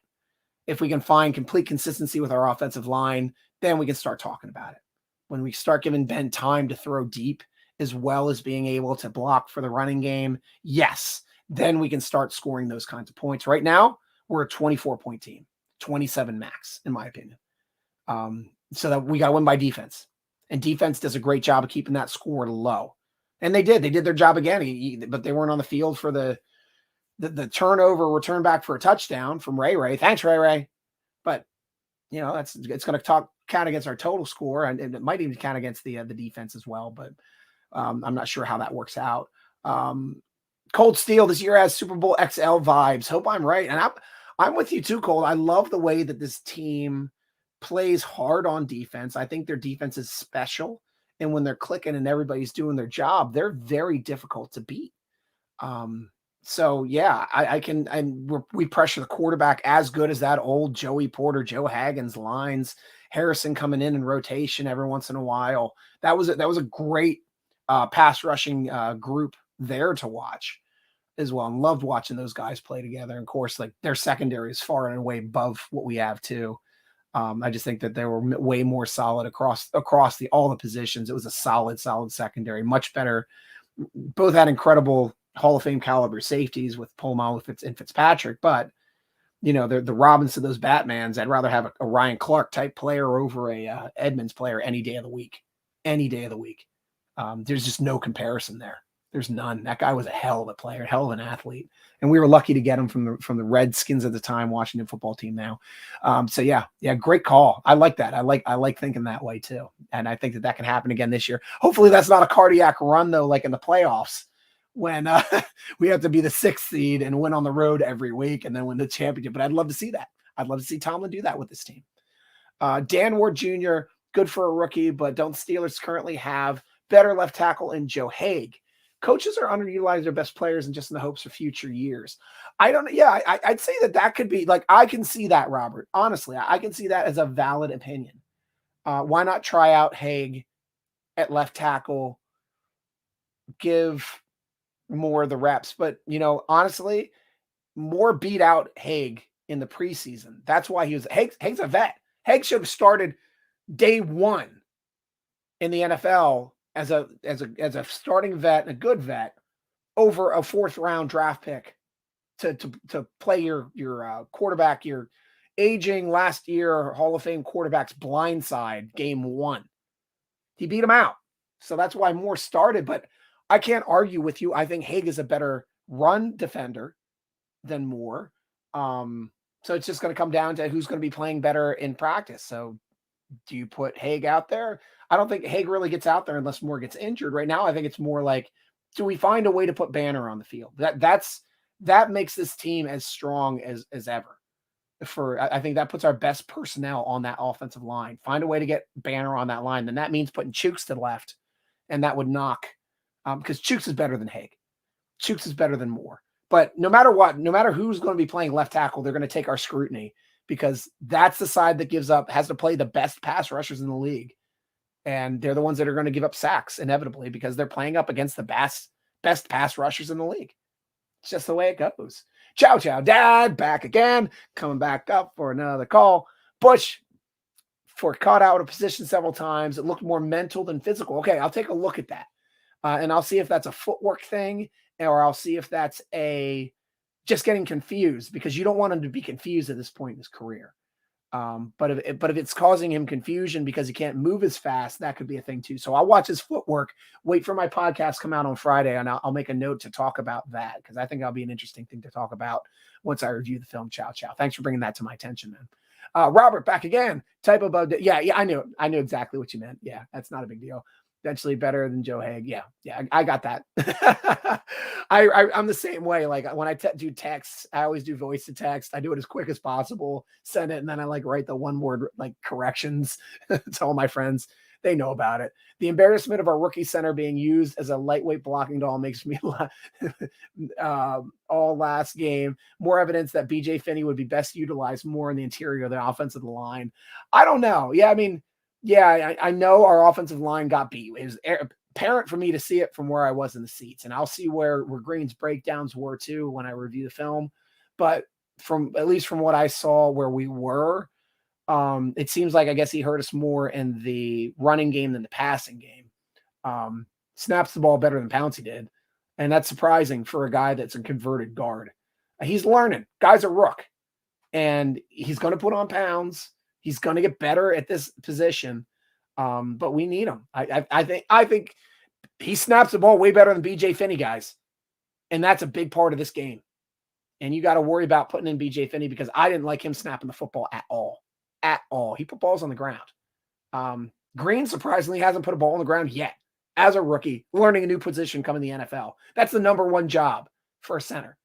If we can find complete consistency with our offensive line, then we can start talking about it. When we start giving Ben time to throw deep as well as being able to block for the running game, yes, then we can start scoring those kinds of points. Right now, we're a 24-point team, 27 max, in my opinion. So that we got to win by defense, and defense does a great job of keeping that score low. And they did their job again, but they weren't on the field for the turnover return back for a touchdown from Ray. Thanks, Ray. But it's going to count against our total score, and it might even count against the defense as well. But I'm not sure how that works out. Cold Steel this year has Super Bowl XL vibes. Hope I'm right. And I'm with you too, Cold. I love the way that this team plays hard on defense. I think their defense is special. And when they're clicking and everybody's doing their job, they're very difficult to beat. So yeah, we pressure the quarterback as good as that old Joey Porter, Joe Haggins lines, Harrison coming in rotation every once in a while. That was a great pass rushing group there to watch as well. And loved watching those guys play together. And of course, like their secondary is far and away above what we have too. I just think that they were way more solid across all the positions. It was a solid secondary, much better. Both had incredible Hall of Fame caliber safeties with Polamalu and Fitzpatrick, but the Robins of those Batmans. I'd rather have a Ryan Clark type player over a Edmonds player any day of the week. There's just no comparison there. There's none. That guy was a hell of a player, hell of an athlete. And we were lucky to get him from the Redskins at the time, Washington football team now. So yeah, great call. I like that. I like thinking that way too. And I think that can happen again this year. Hopefully that's not a cardiac run though, like in the playoffs when we have to be the 6th seed and win on the road every week and then win the championship. But I'd love to see that. I'd love to see Tomlin do that with this team. Dan Ward Jr., good for a rookie, but don't Steelers currently have better left tackle in Joe Haig? Coaches are underutilizing their best players and just in the hopes for future years. I'd say that could be like, I can see that, Robert. Honestly, I can see that as a valid opinion. Why not try out Haig at left tackle, give more of the reps? But, honestly, more beat out Haig in the preseason. That's why Haig's a vet. Haig should have started day one in the NFL as a starting vet and a good vet over a 4th round draft pick to play your quarterback, your aging last year Hall of Fame quarterback's blindside game 1. He beat him out. So that's why Moore started, but I can't argue with you. I think Haig is a better run defender than Moore. So it's just going to come down to who's going to be playing better in practice. So do you put Haig out there? I don't think Haig really gets out there unless Moore gets injured. Right now, I think it's more like, do we find a way to put Banner on the field? That makes this team as strong as ever. I think that puts our best personnel on that offensive line. Find a way to get Banner on that line. Then that means putting Chooks to the left, and that would knock because Chooks is better than Haig. Chooks is better than Moore. But no matter what, no matter who's going to be playing left tackle, they're going to take our scrutiny because that's the side that has to play the best pass rushers in the league. And they're the ones that are going to give up sacks inevitably because they're playing up against the best pass rushers in the league. It's just the way it goes. Chow Chow Dad back again, coming back up for another call. Bush for caught out of position several times. It looked more mental than physical. Okay, I'll take a look at that. And I'll see if that's a footwork thing or I'll see if that's just getting confused because you don't want him to be confused at this point in his career. But if it's causing him confusion because he can't move as fast, that could be a thing too. So I'll watch his footwork, wait for my podcast come out on Friday, and I'll make a note to talk about that because I think that'll be an interesting thing to talk about once I review the film. Chow Chow. Thanks for bringing that to my attention, man. Robert, back again. Type of yeah, I knew exactly what you meant. Yeah, that's not a big deal. Eventually better than Joe Haig. Yeah, I got that. I'm the same way. Like when I do texts, I always do voice to text. I do it as quick as possible, send it, and then I write the one word corrections to all my friends. They know about it. The embarrassment of our rookie center being used as a lightweight blocking doll makes me laugh. All last game. More evidence that BJ Finney would be best utilized more in the interior of the offensive line. I don't know. Yeah, I mean, yeah, I know our offensive line got beat. It was apparent for me to see it from where I was in the seats, and I'll see where Green's breakdowns were too when I review the film. But at least from what I saw where we were, it seems like I guess he hurt us more in the running game than the passing game. Snaps the ball better than Pouncey did, and that's surprising for a guy that's a converted guard. He's learning. Guy's a rook, and he's going to put on pounds. He's going to get better at this position, but we need him. I think he snaps the ball way better than BJ Finney, guys, and that's a big part of this game. And you got to worry about putting in BJ Finney because I didn't like him snapping the football at all. At all. He put balls on the ground. Green surprisingly hasn't put a ball on the ground yet as a rookie, learning a new position coming to the NFL. That's the number one job for a center.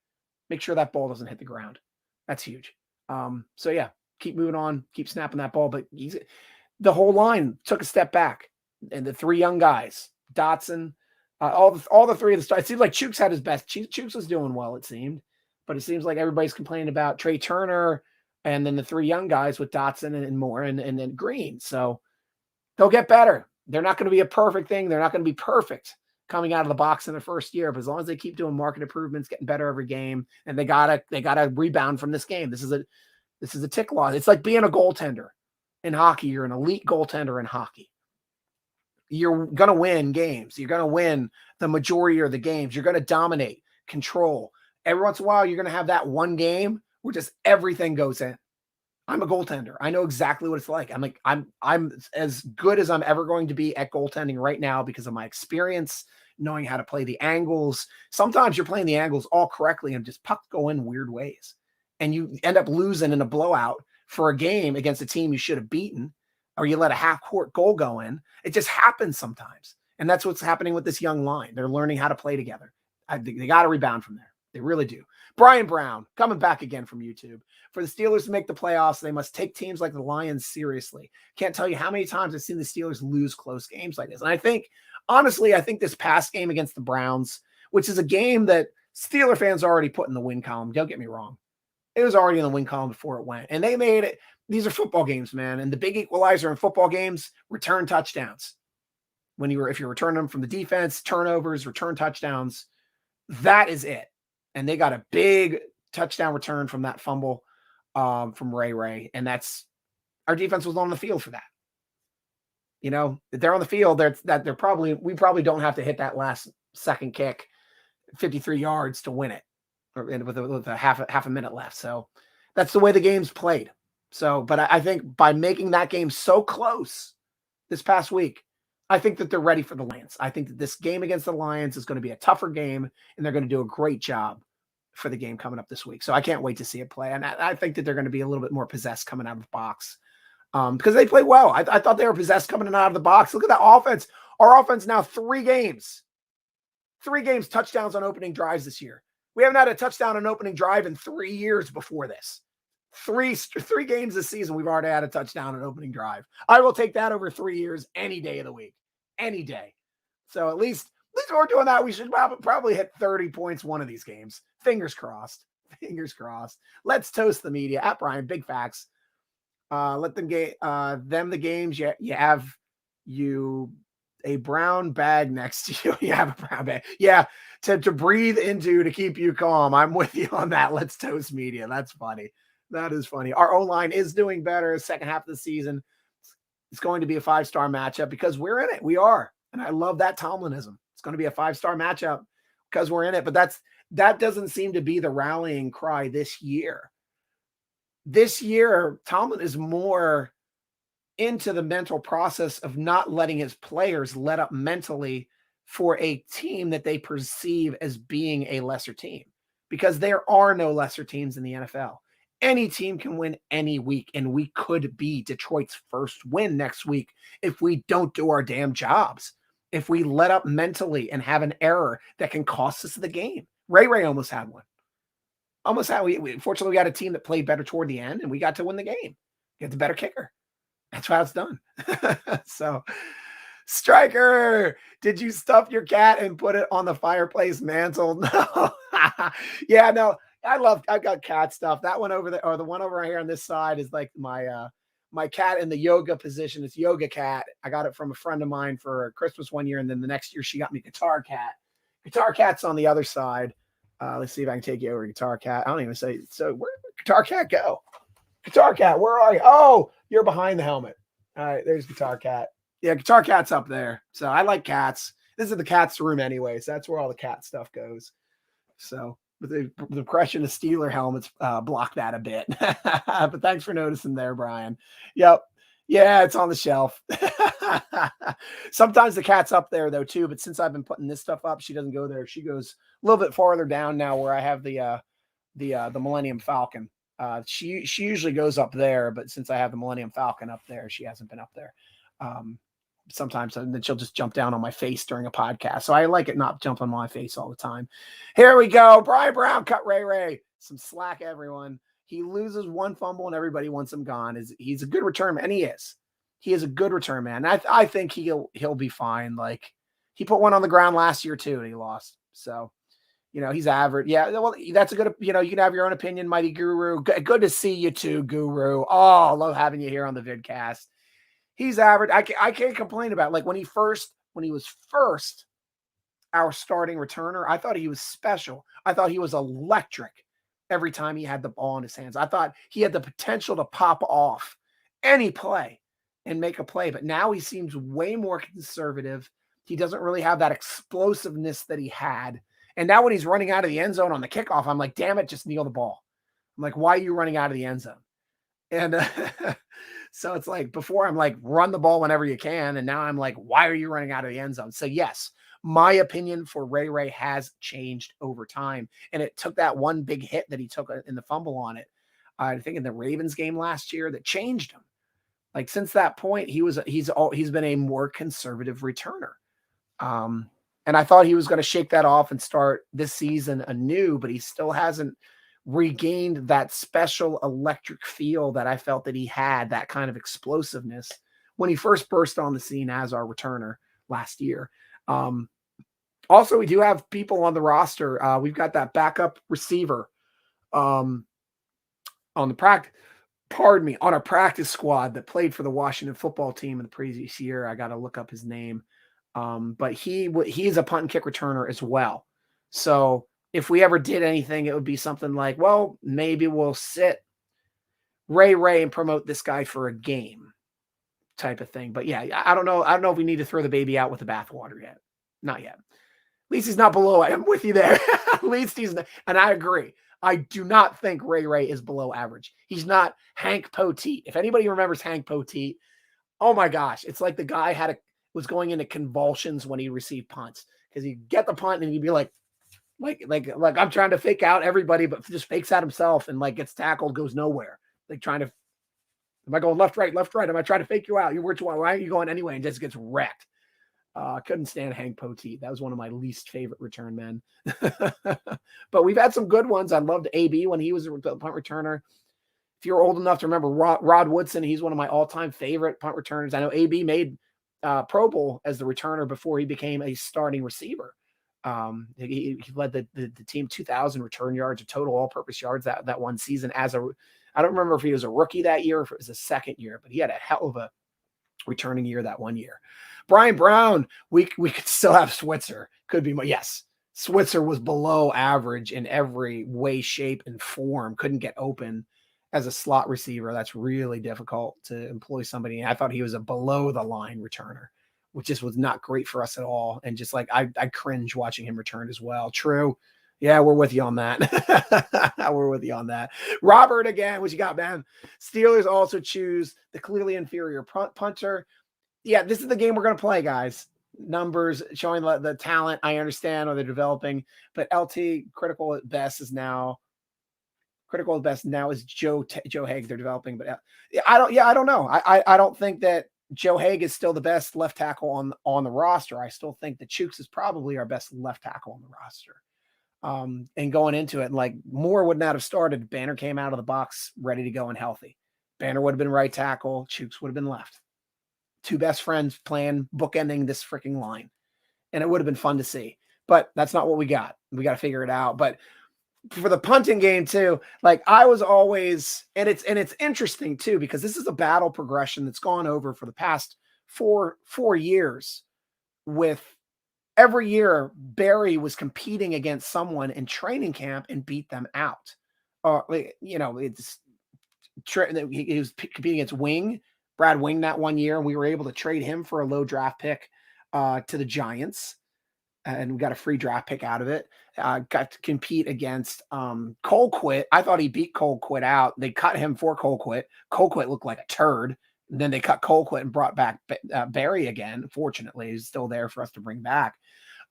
Make sure that ball doesn't hit the ground. That's huge. So yeah. Keep moving on, keep snapping that ball. But the whole line took a step back. And the three young guys, Dotson, all the three of the stars. It seems like Chooks had his best. Chooks was doing well, it seemed. But it seems like everybody's complaining about Trey Turner and then the three young guys with Dotson and Moore and then Green. So they'll get better. They're not going to be a perfect thing. They're not going to be perfect coming out of the box in the first year. But as long as they keep doing market improvements, getting better every game, and they gotta rebound from this game. This is a tick loss. It's like being a goaltender in hockey. You're an elite goaltender in hockey. You're going to win games. You're going to win the majority of the games. You're going to dominate, control. Every once in a while, you're going to have that one game where just everything goes in. I'm a goaltender. I know exactly what it's like. I'm as good as I'm ever going to be at goaltending right now because of my experience, knowing how to play the angles. Sometimes you're playing the angles all correctly and just pucks go in weird ways. And you end up losing in a blowout for a game against a team you should have beaten, or you let a half-court goal go in. It just happens sometimes. And that's what's happening with this young line. They're learning how to play together. They got to rebound from there. They really do. Brian Brown, coming back again from YouTube. For the Steelers to make the playoffs, they must take teams like the Lions seriously. Can't tell you how many times I've seen the Steelers lose close games like this. And I think this past game against the Browns, which is a game that Steeler fans already put in the win column. Don't get me wrong. It was already in the win column before it went. And they made it. These are football games, man. And the big equalizer in football games, return touchdowns. If you're returning them from the defense, turnovers, return touchdowns, that is it. And they got a big touchdown return from that fumble from Ray. And our defense was on the field for that. You know, if they're on the field, we probably don't have to hit that last second kick, 53 yards to win it. With a half a minute left. So that's the way the game's played. So, but I think by making that game so close this past week, I think that they're ready for the Lions. I think that this game against the Lions is going to be a tougher game, and they're going to do a great job for the game coming up this week. So I can't wait to see it play. And I think that they're going to be a little bit more possessed coming out of the box because they play well. I thought they were possessed coming out of the box. Look at that offense. Our offense now 3 games, touchdowns on opening drives this year. We haven't had a touchdown on opening drive in 3 years before this. Three games this season, we've already had a touchdown on opening drive. I will take that over 3 years any day of the week, any day. So at least we're doing that. We should probably hit 30 points one of these games. Fingers crossed. Fingers crossed. Let's toast the media. At Brian, big facts. Let them get them the games. You have a brown bag next to you. You have a brown bag. Yeah, to breathe into, to keep you calm. I'm with you on that. Let's toast media. That's funny. That is funny. Our O-line is doing better second half of the season. It's going to be a 5-star matchup because we're in it. We are. And I love that Tomlinism. It's going to be a 5-star matchup because we're in it. But that doesn't seem to be the rallying cry this year. This year, Tomlin is more into the mental process of not letting his players let up mentally for a team that they perceive as being a lesser team, because there are no lesser teams in the NFL. Any team can win any week, and we could be Detroit's first win next week if we don't do our damn jobs. If we let up mentally and have an error that can cost us the game. Ray almost had one. Fortunately, we got a team that played better toward the end, and we got to win the game. Get the better kicker. That's how it's done. So, Stryker, did you stuff your cat and put it on the fireplace mantle? No. Yeah, no. I've got cat stuff. That one over there, or the one over here on this side, is like my cat in the yoga position. It's Yoga Cat. I got it from a friend of mine for Christmas one year, and then the next year she got me Guitar Cat. Guitar Cat's on the other side. Let's see if I can take you over to Guitar Cat. I don't even say. So where did Guitar Cat go? Guitar Cat, where are you? Oh, you're behind the helmet. All right, there's Guitar Cat. Yeah, Guitar Cat's up there. So I like cats. This is the cat's room anyways. That's where all the cat stuff goes. So but the impression of Steeler helmets block that a bit. But thanks for noticing there, Brian. Yep. Yeah, it's on the shelf. Sometimes the cat's up there though too, but since I've been putting this stuff up, she doesn't go there. She goes a little bit farther down now where I have the Millennium Falcon. She usually goes up there, but since I have the Millennium Falcon up there, she hasn't been up there. Sometimes, and then she'll just jump down on my face during a podcast. So I like it not jump on my face all the time. Here we go. Brian Brown cut Ray. Some slack, everyone. He loses one fumble and everybody wants him gone. He's a good return man. And he is. He is a good return man. I think he'll be fine. Like, he put one on the ground last year too, and he lost. So, he's average. Yeah, well, that's a good, you can have your own opinion, Mighty Guru. Good to see you too, Guru. Oh, love having you here on the vidcast. He's average. I can't complain about it. Like when he was first our starting returner, I thought he was special. I thought he was electric every time he had the ball in his hands. I thought he had the potential to pop off any play and make a play. But now he seems way more conservative. He doesn't really have that explosiveness that he had. And now when he's running out of the end zone on the kickoff, I'm like, damn it, just kneel the ball. I'm like, why are you running out of the end zone? And so it's like, before I'm like, run the ball whenever you can. And now I'm like, why are you running out of the end zone? So yes, my opinion for Ray has changed over time. And it took that one big hit that he took in the fumble on it. I think in the Ravens game last year that changed him. Like since that point, he's been a more conservative returner. And I thought he was going to shake that off and start this season anew, but he still hasn't regained that special electric feel that I felt that he had, that kind of explosiveness when he first burst on the scene as our returner last year. Also, we do have people on the roster. We've got that backup receiver on our practice squad that played for the Washington football team in the previous year. I got to look up his name. But he's a punt and kick returner as well. So if we ever did anything, it would be something like, well, maybe we'll sit Ray and promote this guy for a game type of thing. But yeah, I don't know. I don't know if we need to throw the baby out with the bathwater yet. Not yet. At least he's not below it. I'm with you there. At least he's not. And I agree. I do not think Ray is below average. He's not Hank Poteet. If anybody remembers Hank Poteet, oh my gosh, it's like the guy was going into convulsions when he received punts because he'd get the punt and he'd be like I'm trying to fake out everybody, but just fakes out himself and like gets tackled, goes nowhere. Like trying to, am I going left, right? Am I trying to fake you out? Why are you going anyway? And just gets wrecked. Couldn't stand Hank Poteet. That was one of my least favorite return men. But we've had some good ones. I loved AB when he was a punt returner. If you're old enough to remember Rod Woodson, he's one of my all-time favorite punt returners. I know AB made Pro Bowl as the returner before he became a starting receiver. He led the team 2,000 return yards, total all-purpose yards that one season I don't remember if he was a rookie that year or if it was a second year, but he had a hell of a returning year that one year. Brian Brown, we could still have Switzer. Could be more. Yes, Switzer was below average in every way, shape, and form. Couldn't get open as a slot receiver. That's really difficult to employ somebody. I thought he was a below the line returner, which just was not great for us at all. And just like I cringe watching him return as well. True. Yeah, we're with you on that. We're with you on that. Robert again, what you got, man? Steelers also choose the clearly inferior punter. Yeah, this is the game we're going to play, guys. Numbers showing the talent. I understand, or they're developing, but LT critical at best now is Joe Haig. They're developing, but I don't know. I don't think that Joe Haig is still the best left tackle on the roster. I still think that Chooks is probably our best left tackle on the roster. And going into it, like Moore would not have started. Banner came out of the box ready to go and healthy. Banner would have been right tackle. Chooks would have been left. Two best friends playing, bookending this freaking line. And it would have been fun to see. But that's not what we got. We got to figure it out. But for the punting game too, like I was always, and it's interesting too, because this is a battle progression that's gone over for the past four years. With every year Barry was competing against someone in training camp and beat them out. Or he was competing against Brad Wing that one year, and we were able to trade him for a low draft pick to the Giants. And we got a free draft pick out of it. Got to compete against Colquitt. I thought he beat Colquitt out. They cut him for Colquitt. Colquitt looked like a turd. And then they cut Colquitt and brought back Barry again. Fortunately, he's still there for us to bring back.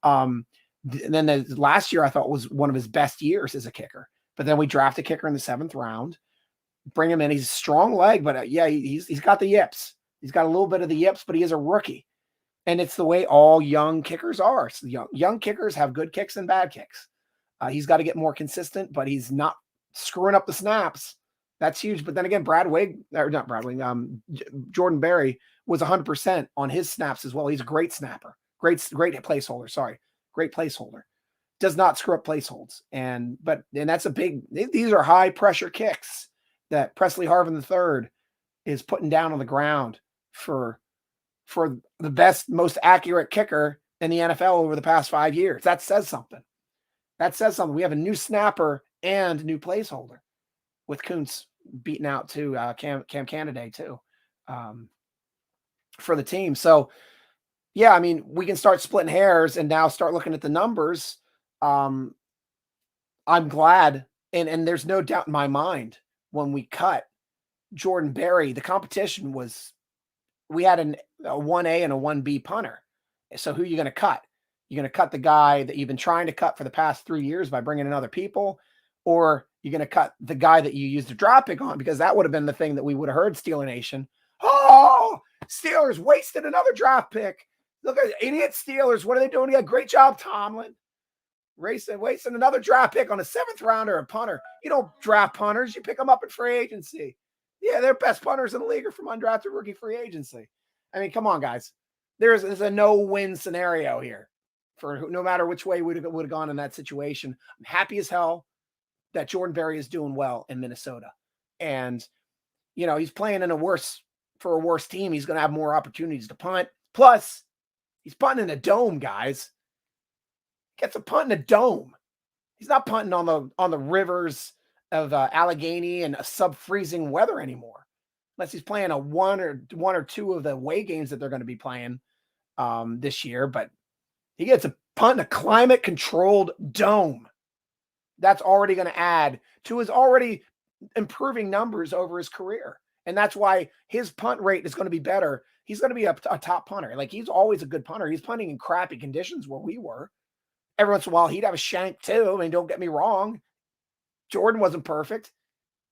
And then last year I thought was one of his best years as a kicker. But then we draft a kicker in the 7th round. Bring him in. He's a strong leg, but he's got the yips. He's got a little bit of the yips, but he is a rookie. And it's the way all young kickers are. So young kickers have good kicks and bad kicks. He's got to get more consistent, but he's not screwing up the snaps. That's huge. But then again, Jordan Berry was 100% on his snaps as well. He's a great snapper. Great placeholder. Sorry. Great placeholder. Does not screw up placeholds. And that's these are high pressure kicks that Presley Harvin III is putting down on the ground for the best, most accurate kicker in the NFL over the past 5 years. That says something. We have a new snapper and new placeholder with Kuntz beating out to Cam Canada too for the team. So yeah, I mean, we can start splitting hairs and now start looking at the numbers. I'm glad. And there's no doubt in my mind when we cut Jordan Berry, the competition was, we had a 1A and a 1B punter. So who are you going to cut? You're going to cut the guy that you've been trying to cut for the past 3 years by bringing in other people, or you're going to cut the guy that you used a drop pick on, because that would have been the thing that we would have heard Steeler Nation. Oh, Steelers wasted another draft pick. Look at idiot Steelers. What are they doing? Great job, Tomlin. Wasting another draft pick on a 7th rounder, a punter. You don't draft punters. You pick them up in free agency. Yeah, they're best punters in the league are from undrafted rookie free agency. I mean, come on, guys. There's a no-win scenario here for no matter which way would have gone in that situation. I'm happy as hell that Jordan Berry is doing well in Minnesota. And, he's playing for a worse team. He's going to have more opportunities to punt. Plus, he's punting in a dome, guys. Gets a punt in a dome. He's not punting on the rivers of Allegheny and a sub-freezing weather anymore, unless he's playing a one or two of the away games that they're going to be playing this year. But he gets a punt in a climate-controlled dome. That's already going to add to his already improving numbers over his career. And that's why his punt rate is going to be better. He's going to be a top punter. Like, he's always a good punter. He's punting in crappy conditions where we were. Every once in a while, he'd have a shank too. I mean, don't get me wrong. Jordan wasn't perfect.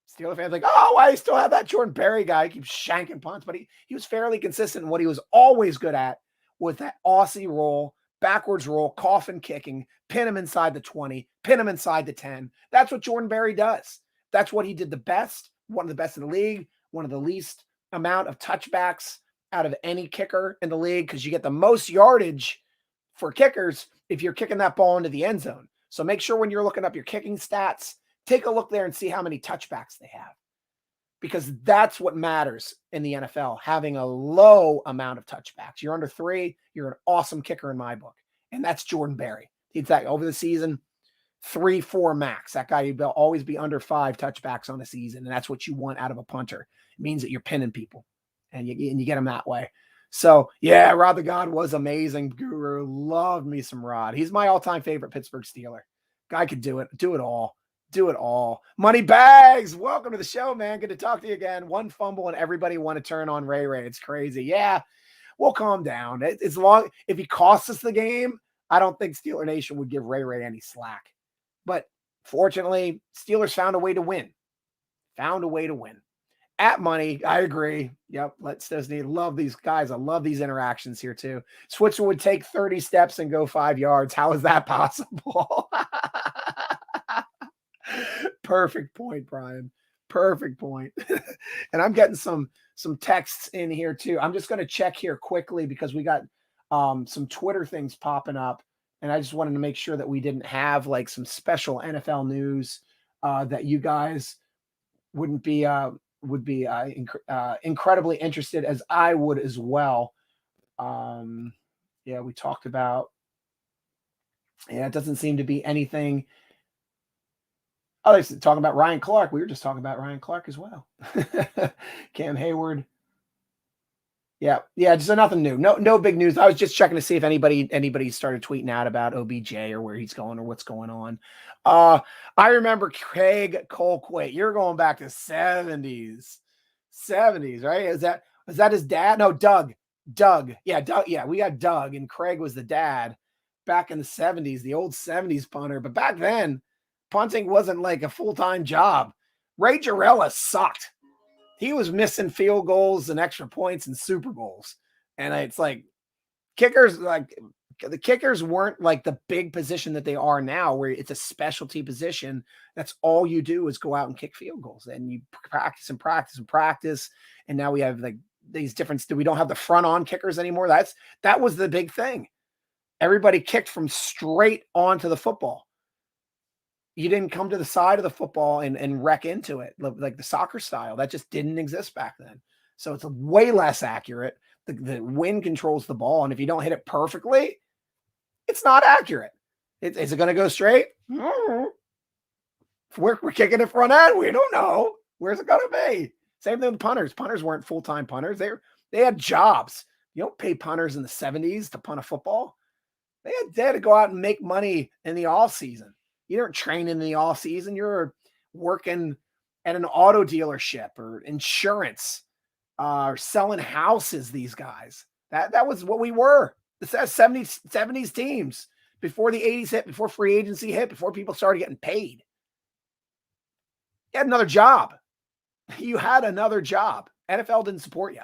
Steeler fans like, oh, why you still have that Jordan Berry guy? He keeps shanking punts. But he was fairly consistent. And what he was always good at was that Aussie roll, backwards roll, coffin kicking, pin him inside the 20, pin him inside the 10. That's what Jordan Berry does. That's what he did the best, one of the best in the league, one of the least amount of touchbacks out of any kicker in the league, because you get the most yardage for kickers if you're kicking that ball into the end zone. So make sure when you're looking up your kicking stats, take a look there and see how many touchbacks they have, because that's what matters in the NFL, having a low amount of touchbacks. You're under 3, you're an awesome kicker in my book. And that's Jordan Berry. He's like, over the season, 3, 4 max. That guy, will always be under 5 touchbacks on a season. And that's what you want out of a punter. It means that you're pinning people and you get them that way. So yeah, Rod the God was amazing. Guru, loved me some Rod. He's my all-time favorite Pittsburgh Steeler. Guy could do it all. Do it all. Money Bags, welcome to the show, man. Good to talk to you again. One fumble and everybody want to turn on Ray Ray. It's crazy. Yeah, we'll calm down. It's long. If he costs us the game, I don't think Steeler Nation would give Ray Ray any slack. But fortunately, Steelers found a way to win. At Money, I agree. Yep, let's Disney. Love these guys. I love these interactions here too. Switzer would take 30 steps and go 5 yards. How is that possible? Perfect point, Brian. Perfect point. And I'm getting some texts in here too. I'm just going to check here quickly because we got some Twitter things popping up, and I just wanted to make sure that we didn't have like some special NFL news that you guys would be incredibly interested, as I would as well. Yeah, we talked about. Yeah, it doesn't seem to be anything. Oh, they're talking about Ryan Clark. We were just talking about Ryan Clark as well. Cam Hayward. Yeah, just nothing new. No big news. I was just checking to see if anybody started tweeting out about OBJ or where he's going or what's going on. I remember Craig Colquitt. You're going back to 70s, right? Is that his dad? No, Doug. Yeah, Doug. Yeah, we got Doug, and Craig was the dad back in the 70s, the old 70s punter. But back then, punting wasn't like a full-time job. Ray Jarrella sucked. He was missing field goals and extra points and Super Bowls. And it's like kickers, like the kickers weren't like the big position that they are now, where it's a specialty position. That's all you do is go out and kick field goals, and you practice and practice and practice. And now we have like these different, we don't have the front on kickers anymore. That was the big thing. Everybody kicked from straight onto the football. You didn't come to the side of the football and wreck into it like the soccer style. That just didn't exist back then. So it's way less accurate. The wind controls the ball, and if you don't hit it perfectly, it's not accurate. Is it going to go straight? We're kicking it front end. We don't know. Where's it going to be? Same thing with punters. Punters weren't full-time punters. They had jobs. You don't pay punters in the 70s to punt a football. They had to go out and make money in the off season. You don't train in the off season. You're working at an auto dealership or insurance, or selling houses. These guys, that was what we were. The 70s teams before the 80s hit, before free agency hit, before people started getting paid. You had another job. NFL didn't support you.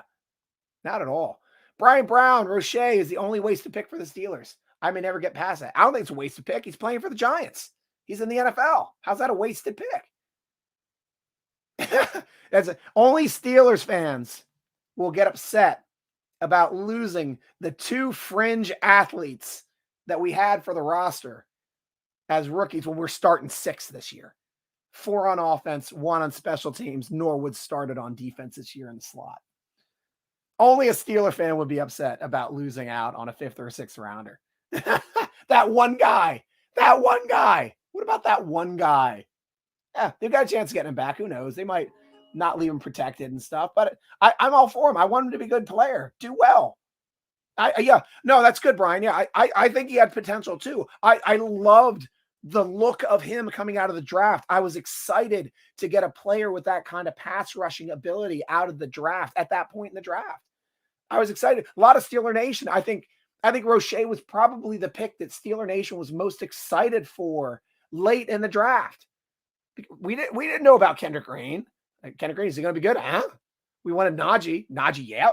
Not at all. Brian Brown, Roche is the only wasted pick for the Steelers. I may never get past that. I don't think it's a wasted pick. He's playing for the Giants. He's in the NFL. How's that a wasted pick? Only Steelers fans will get upset about losing the 2 fringe athletes that we had for the roster as rookies when we're starting 6 this year. 4 on offense, 1 on special teams. Norwood started on defense this year in the slot. Only a Steeler fan would be upset about losing out on a 5th or a 6th rounder. That one guy. What about that one guy? Yeah, they've got a chance of getting him back. Who knows? They might not leave him protected and stuff, but I'm all for him. I want him to be a good player. Do well. Yeah, no, that's good, Brian. Yeah, I think he had potential too. I loved the look of him coming out of the draft. I was excited to get a player with that kind of pass rushing ability out of the draft at that point in the draft. I was excited. A lot of Steeler Nation. I think Roche was probably the pick that Steeler Nation was most excited for late in the draft. We didn't know about Kendrick Green. Kendrick Green, is he going to be good? Huh? We wanted Najee. Najee, yeah.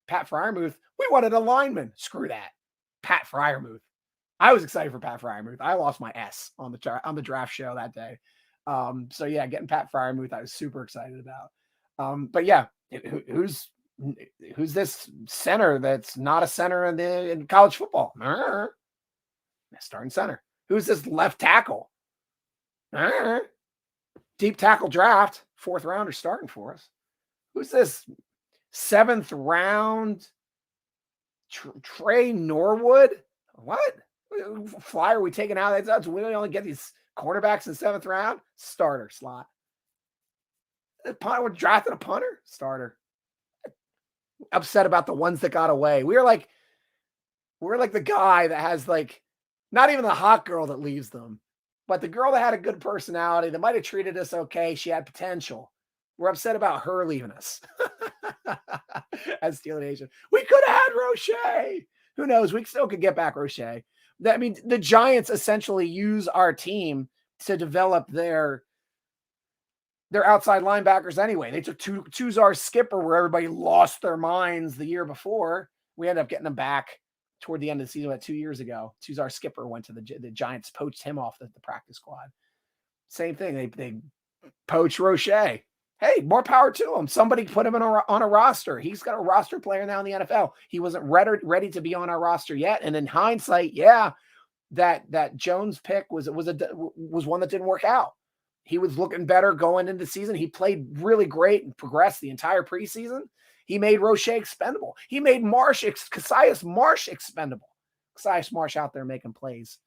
Pat Freiermuth. We wanted a lineman. Screw that. Pat Freiermuth. I was excited for Pat Freiermuth. I lost my S on the draft show that day. So yeah, getting Pat Freiermuth, I was super excited about. But yeah, who's this center that's not a center in college football? Starting center. Who's this left tackle? Deep tackle draft, 4th rounder starting for us. Who's this 7th round Trey Norwood? What flyer are we taking out? That's we only get these cornerbacks in the 7th round. Starter slot. The punter, we're drafting a punter. Starter. Upset about the ones that got away. We're like the guy that has like not even the hot girl that leaves them, but the girl that had a good personality that might have treated us okay. She had potential. We're upset about her leaving us. As Steeler Nation, we could have had Roche. Who knows? We still could get back Roche. I mean, the Giants essentially use our team to develop their outside linebackers anyway. They took Tuzar Skipper, where everybody lost their minds the year before. We ended up getting them back toward the end of the season, about 2 years ago. Tuzar Skipper went to the Giants, poached him off the practice squad. Same thing. They poached Roche. Hey, more power to him. Somebody put him on a roster. He's got a roster player now in the NFL. He wasn't ready to be on our roster yet. And in hindsight, yeah, that Jones pick was one that didn't work out. He was looking better going into the season. He played really great and progressed the entire preseason. He made Roche expendable. He made Cassius Marsh expendable. Cassius Marsh out there making plays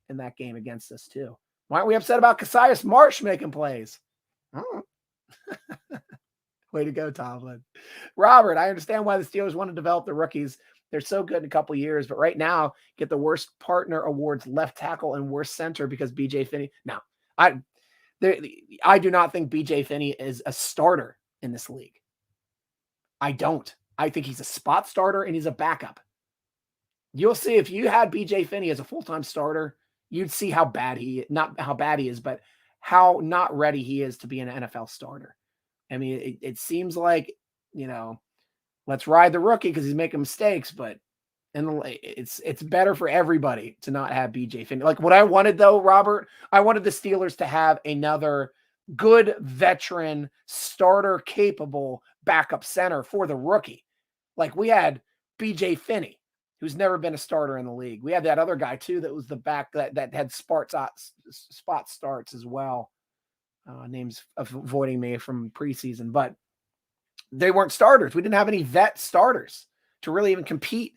in that game against us too. Why aren't we upset about Cassius Marsh making plays? Way to go, Tomlin. Robert, I understand why the Steelers want to develop the rookies. They're so good in a couple years, but right now get the worst partner awards, left tackle and worst center because BJ Finney. No, I do not think BJ Finney is a starter in this league. I don't. I think he's a spot starter and he's a backup. You'll see if you had BJ Finney as a full-time starter, you'd see how bad not how bad he is, but how not ready he is to be an NFL starter. I mean, it seems like, let's ride the rookie because he's making mistakes, but it's better for everybody to not have BJ Finney. Like what I wanted though, Robert, I wanted the Steelers to have another good veteran starter capable backup center for the rookie. Like we had BJ Finney, who's never been a starter in the league. We had that other guy too that was the back that had spot starts as well. Names avoiding me from preseason, but they weren't starters. We didn't have any vet starters to really even compete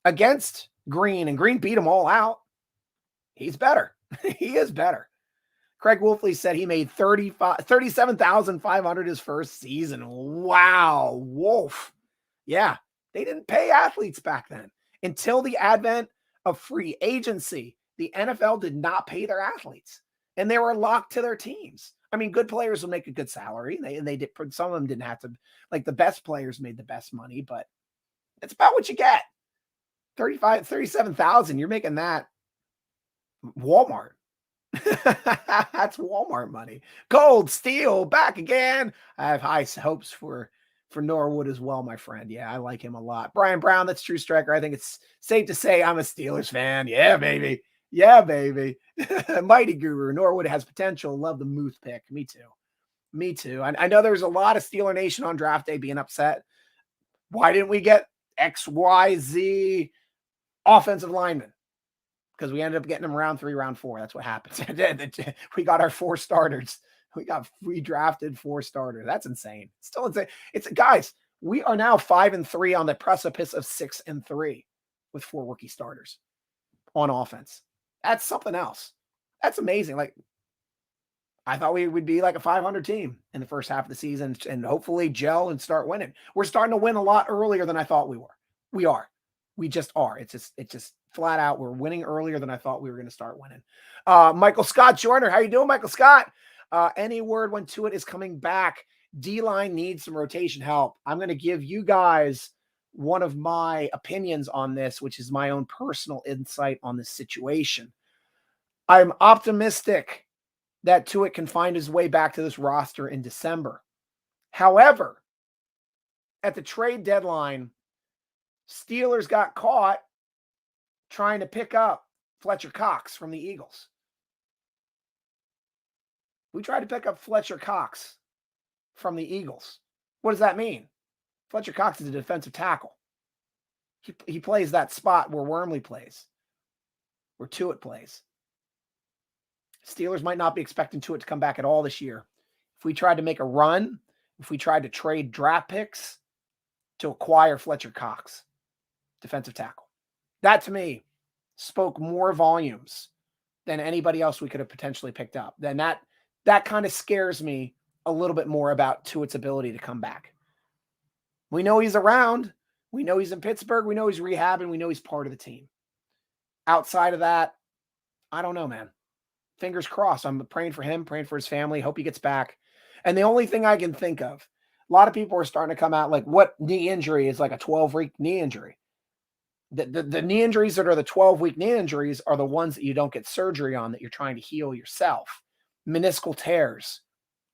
against Green, and Green beat them all out. He's better. He is better. Craig Wolfley said he made $37,500 his first season. Wow, Wolf. Yeah, they didn't pay athletes back then. Until the advent of free agency, the NFL did not pay their athletes, and they were locked to their teams. I mean, good players will make a good salary. They did. Some of them didn't have to. Like the best players made the best money, but it's about what you get. 37,000. You're making that Walmart. That's Walmart money. Gold, steel, back again. I have high hopes for Norwood as well, my friend. Yeah, I like him a lot. Brian Brown, that's true, Striker. I think it's safe to say I'm a Steelers fan. Yeah, baby. Yeah, baby. Mighty Guru. Norwood has potential. Love the Muth pick. Me too. I know there's a lot of Steeler Nation on draft day being upset. Why didn't we get XYZ offensive linemen? Because we ended up getting them round 3, round 4. That's what happened. We got our 4 starters. We drafted 4 starters. That's insane. Still insane. Guys, we are now 5-3 on the precipice of 6-3 with 4 rookie starters on offense. That's something else. That's amazing. Like I thought we would be like a 500 team in the first half of the season and hopefully gel and start winning. We're starting to win a lot earlier than I thought we were. We are. We just are. It's just flat out. We're winning earlier than I thought we were going to start winning. Michael Scott Joyner, how you doing, Michael Scott? Any word when Tuitt is coming back? D-line needs some rotation help. I'm going to give you guys one of my opinions on this, which is my own personal insight on this situation. I'm optimistic that Tuitt can find his way back to this roster in December. However, at the trade deadline, Steelers got caught trying to pick up Fletcher Cox from the Eagles. We tried to pick up Fletcher Cox from the Eagles. What does that mean? Fletcher Cox is a defensive tackle. He plays that spot where Wormley plays, where Tuitt plays. Steelers might not be expecting Tuitt to come back at all this year. If we tried to make a run, if we tried to trade draft picks to acquire Fletcher Cox, defensive tackle, that to me spoke more volumes than anybody else we could have potentially picked up. Then that kind of scares me a little bit more about Tuitt's ability to come back. We know he's around. We know he's in Pittsburgh. We know he's rehabbing. We know he's part of the team. Outside of that, I don't know, man. Fingers crossed. I'm praying for him, praying for his family. Hope he gets back. And the only thing I can think of, a lot of people are starting to come out like, what knee injury is like a 12-week knee injury? The knee injuries that are the 12-week knee injuries are the ones that you don't get surgery on, that you're trying to heal yourself. Meniscal tears,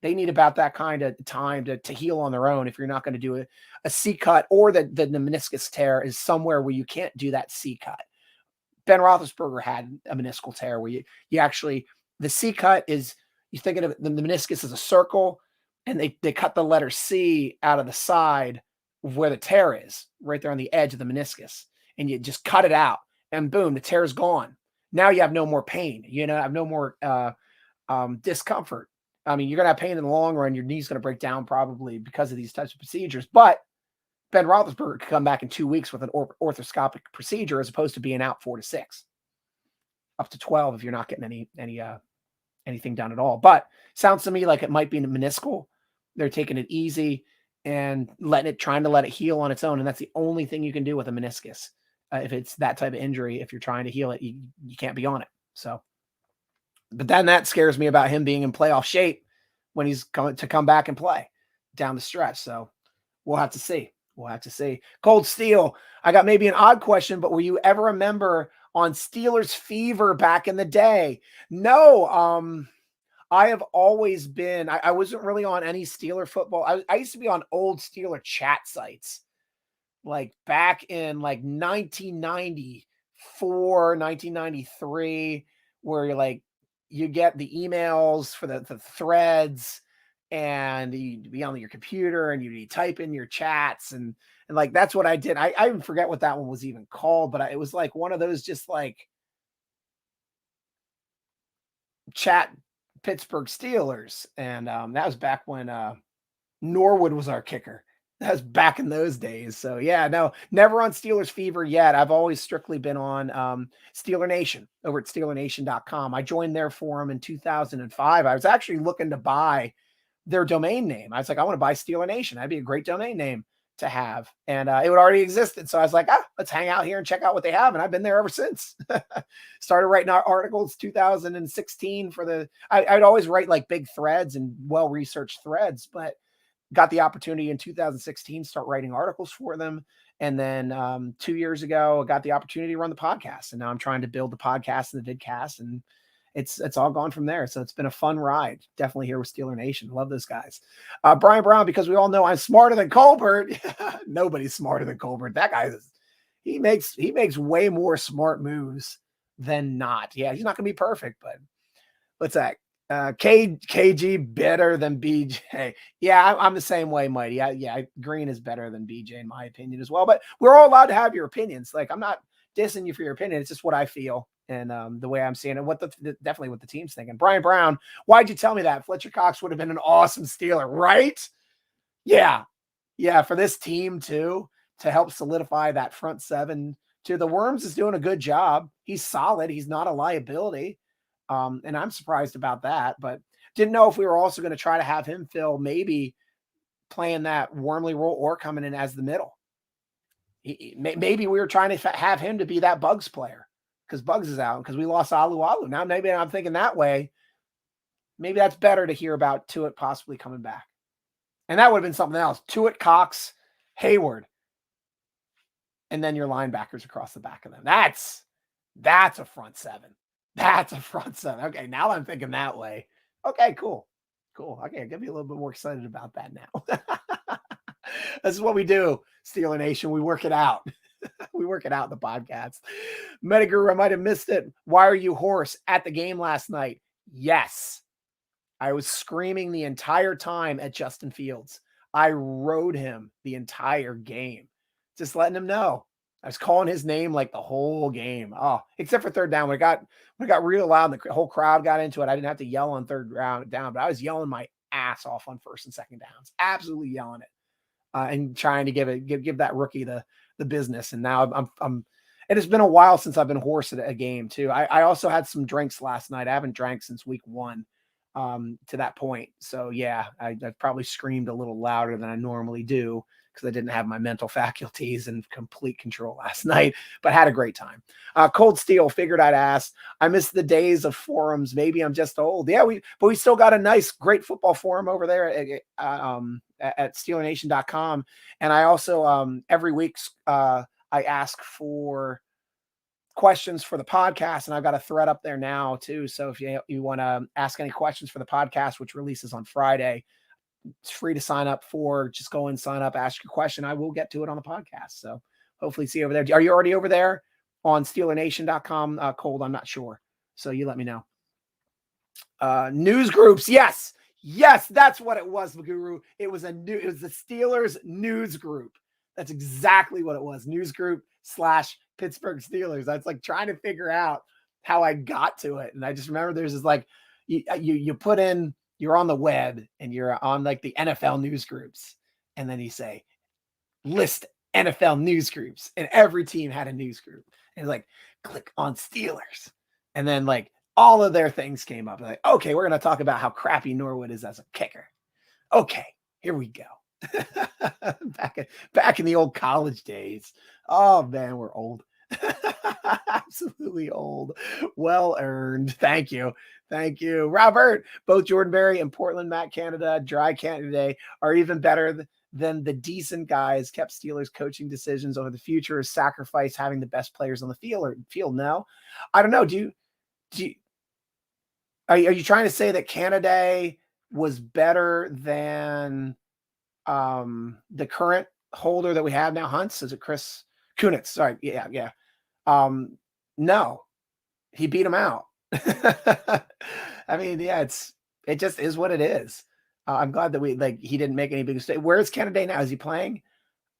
they need about that kind of time to heal on their own if you're not going to do a C-cut, or the meniscus tear is somewhere where you can't do that C-cut. Ben Roethlisberger had a meniscal tear where you actually, the C-cut is, you're thinking of the meniscus as a circle, and they cut the letter C out of the side of where the tear is, right there on the edge of the meniscus, and you just cut it out, and boom, the tear is gone. Now you have no more pain. You know, have no more discomfort. I mean, you're going to have pain in the long run. Your knee's going to break down probably because of these types of procedures. But Ben Roethlisberger could come back in 2 weeks with an orthoscopic procedure, as opposed to being out 4 to 6, up to 12 if you're not getting anything done at all. But sounds to me like it might be meniscal. They're taking it easy and trying to let it heal on its own. And that's the only thing you can do with a meniscus. If it's that type of injury, if you're trying to heal it, you can't be on it. So, but then that scares me about him being in playoff shape when he's going to come back and play down the stretch. So we'll have to see. We'll have to see. Cold Steel, I got maybe an odd question, but were you ever a member on Steelers Fever back in the day? No, I have always been, I wasn't really on any Steeler football. I used to be on old Steeler chat sites, like back in like 1994, 1993, where you're like, you get the emails for the threads, and you'd be on your computer and you'd be typing your chats, and like, that's what I did. I even forget what that one was even called, but it was like one of those just like chat Pittsburgh Steelers. And that was back when Norwood was our kicker. That was back in those days. So yeah, no, never on Steelers Fever yet. I've always strictly been on Steeler Nation over at SteelerNation.com. I joined their forum in 2005. I was actually looking to buy their domain name. I was like, I want to buy Steeler Nation. That'd be a great domain name to have. And it would already existed. So I was like, let's hang out here and check out what they have. And I've been there ever since. Started writing articles 2016 for I'd always write like big threads and well-researched threads, but got the opportunity in 2016 start writing articles for them. And then 2 years ago, I got the opportunity to run the podcast. And now I'm trying to build the podcast and the vidcast, and it's all gone from there. So it's been a fun ride. Definitely here with Steeler Nation. Love those guys. Brian Brown, because we all know I'm smarter than Colbert. Nobody's smarter than Colbert. That guy he makes way more smart moves than not. Yeah, he's not gonna be perfect, but what's that? KG better than BJ. Yeah, I'm the same way, Mighty. Green is better than BJ in my opinion as well. But we're all allowed to have your opinions. Like, I'm not dissing you for your opinion. It's just what I feel and the way I'm seeing it. Definitely what the team's thinking. Brian Brown, why'd you tell me that? Fletcher Cox would have been an awesome Steeler, right? Yeah, for this team too, to help solidify that front seven. The Worms is doing a good job. He's solid. He's not a liability. And I'm surprised about that, but didn't know if we were also going to try to have him fill maybe playing that Wormley role or coming in as the middle. Maybe we were trying to have him to be that Bugs player because Bugs is out because we lost Alu. Now maybe I'm thinking that way. Maybe that's better to hear about Tuitt possibly coming back. And that would have been something else. Tuitt, Cox, Hayward. And then your linebackers across the back of them. That's a front seven. That's a front seven. Okay, now I'm thinking that way. Okay, cool. Okay, I'll get me a little bit more excited about that now. This is what we do, Steeler Nation. We work it out. We work it out in the podcast. Metaguru, I might have missed it. Why are you hoarse at the game last night? Yes. I was screaming the entire time at Justin Fields. I rode him the entire game. Just letting him know. I was calling his name like the whole game. Oh, except for third down. When it got real loud and the whole crowd got into it, I didn't have to yell on third down, but I was yelling my ass off on first and second downs. Absolutely yelling it. And trying to give that rookie the business. And now I'm and it's been a while since I've been hoarse at a game too. I also had some drinks last night. I haven't drank since week 1 to that point. So yeah, I probably screamed a little louder than I normally do because I didn't have my mental faculties in complete control last night, but had a great time. Cold Steel, figured I'd ask. I miss the days of forums. Maybe I'm just old. Yeah, but we still got a nice, great football forum over there at SteelerNation.com. And I also, every week, I ask for questions for the podcast, and I've got a thread up there now too. So if you want to ask any questions for the podcast, which releases on Friday, it's free to sign up for. Just go and sign up, ask your question. I will get to it on the podcast. So hopefully see you over there. Are you already over there on SteelerNation.com? Cold, I'm not sure. So you let me know. News groups. Yes, that's what it was, Guru. It was the Steelers news group. That's exactly what it was. News group / Pittsburgh Steelers. That's like trying to figure out how I got to it. And I just remember there's this like, you put in, you're on the web and you're on like the NFL news groups. And then you say, list NFL news groups. And every team had a news group. And like, click on Steelers. And then like all of their things came up. Like, okay, we're going to talk about how crappy Norwood is as a kicker. Okay, here we go. back in the old college days. Oh man, we're old. Absolutely old. Well earned. Thank you, Robert. Both Jordan Berry and Portland Matt Canada, Dry Canada today are even better than the decent guys. Kept Steelers coaching decisions over the future is sacrifice having the best players on the field. No, I don't know. Are you trying to say that Canada was better than the current holder that we have now? Hunts? Is it Chris Kunitz? Sorry. Yeah. No, he beat him out. I mean, yeah, it just is what it is. I'm glad that he didn't make any big mistake. Where is Canada now? Is he playing?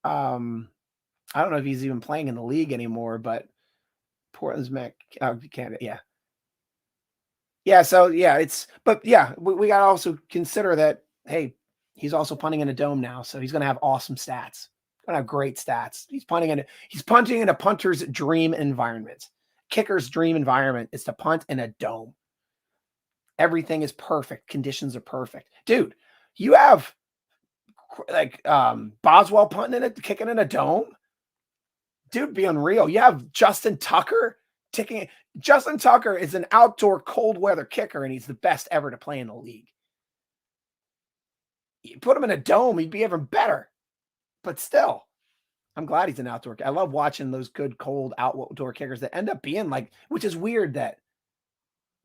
I don't know if he's even playing in the league anymore, but Portland's Canada. Yeah. Yeah. So yeah, but yeah, we got to also consider that, hey, he's also punting in a dome now. So he's going to have awesome stats. Going to have great stats. He's punting in a punter's dream environment. Kicker's dream environment is to punt in a dome. Everything is perfect. Conditions are perfect. Dude, you have like Boswell kicking in a dome. Dude, be unreal. You have Justin Tucker kicking. Justin Tucker is an outdoor cold weather kicker, and he's the best ever to play in the league. You put him in a dome, he'd be even better. But still, I'm glad he's an outdoor. I love watching those good cold outdoor kickers that end up being like, which is weird that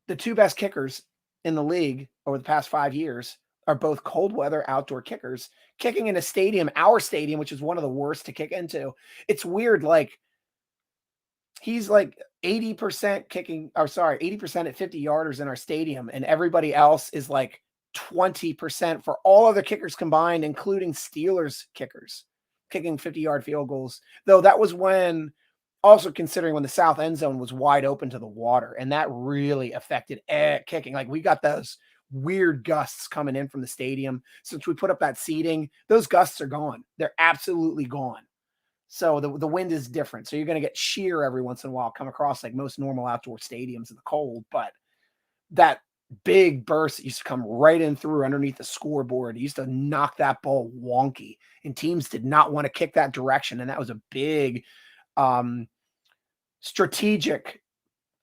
the two best kickers in the league over the past 5 years are both cold weather outdoor kickers kicking in a stadium, our stadium, which is one of the worst to kick into. It's weird. Like he's like 80% kicking, 80% at 50 yarders in our stadium. And everybody else is like 20% for all other kickers combined, including Steelers kickers kicking 50-yard field goals. Though that was when, also considering when the south end zone was wide open to the water, and that really affected kicking. Like we got those weird gusts coming in from the stadium. Since we put up that seating, those gusts are gone. They're absolutely gone. So the wind is different. So you're going to get shear every once in a while come across like most normal outdoor stadiums in the cold, but that big burst that used to come right in through underneath the scoreboard. He used to knock that ball wonky, and teams did not want to kick that direction. And that was a big strategic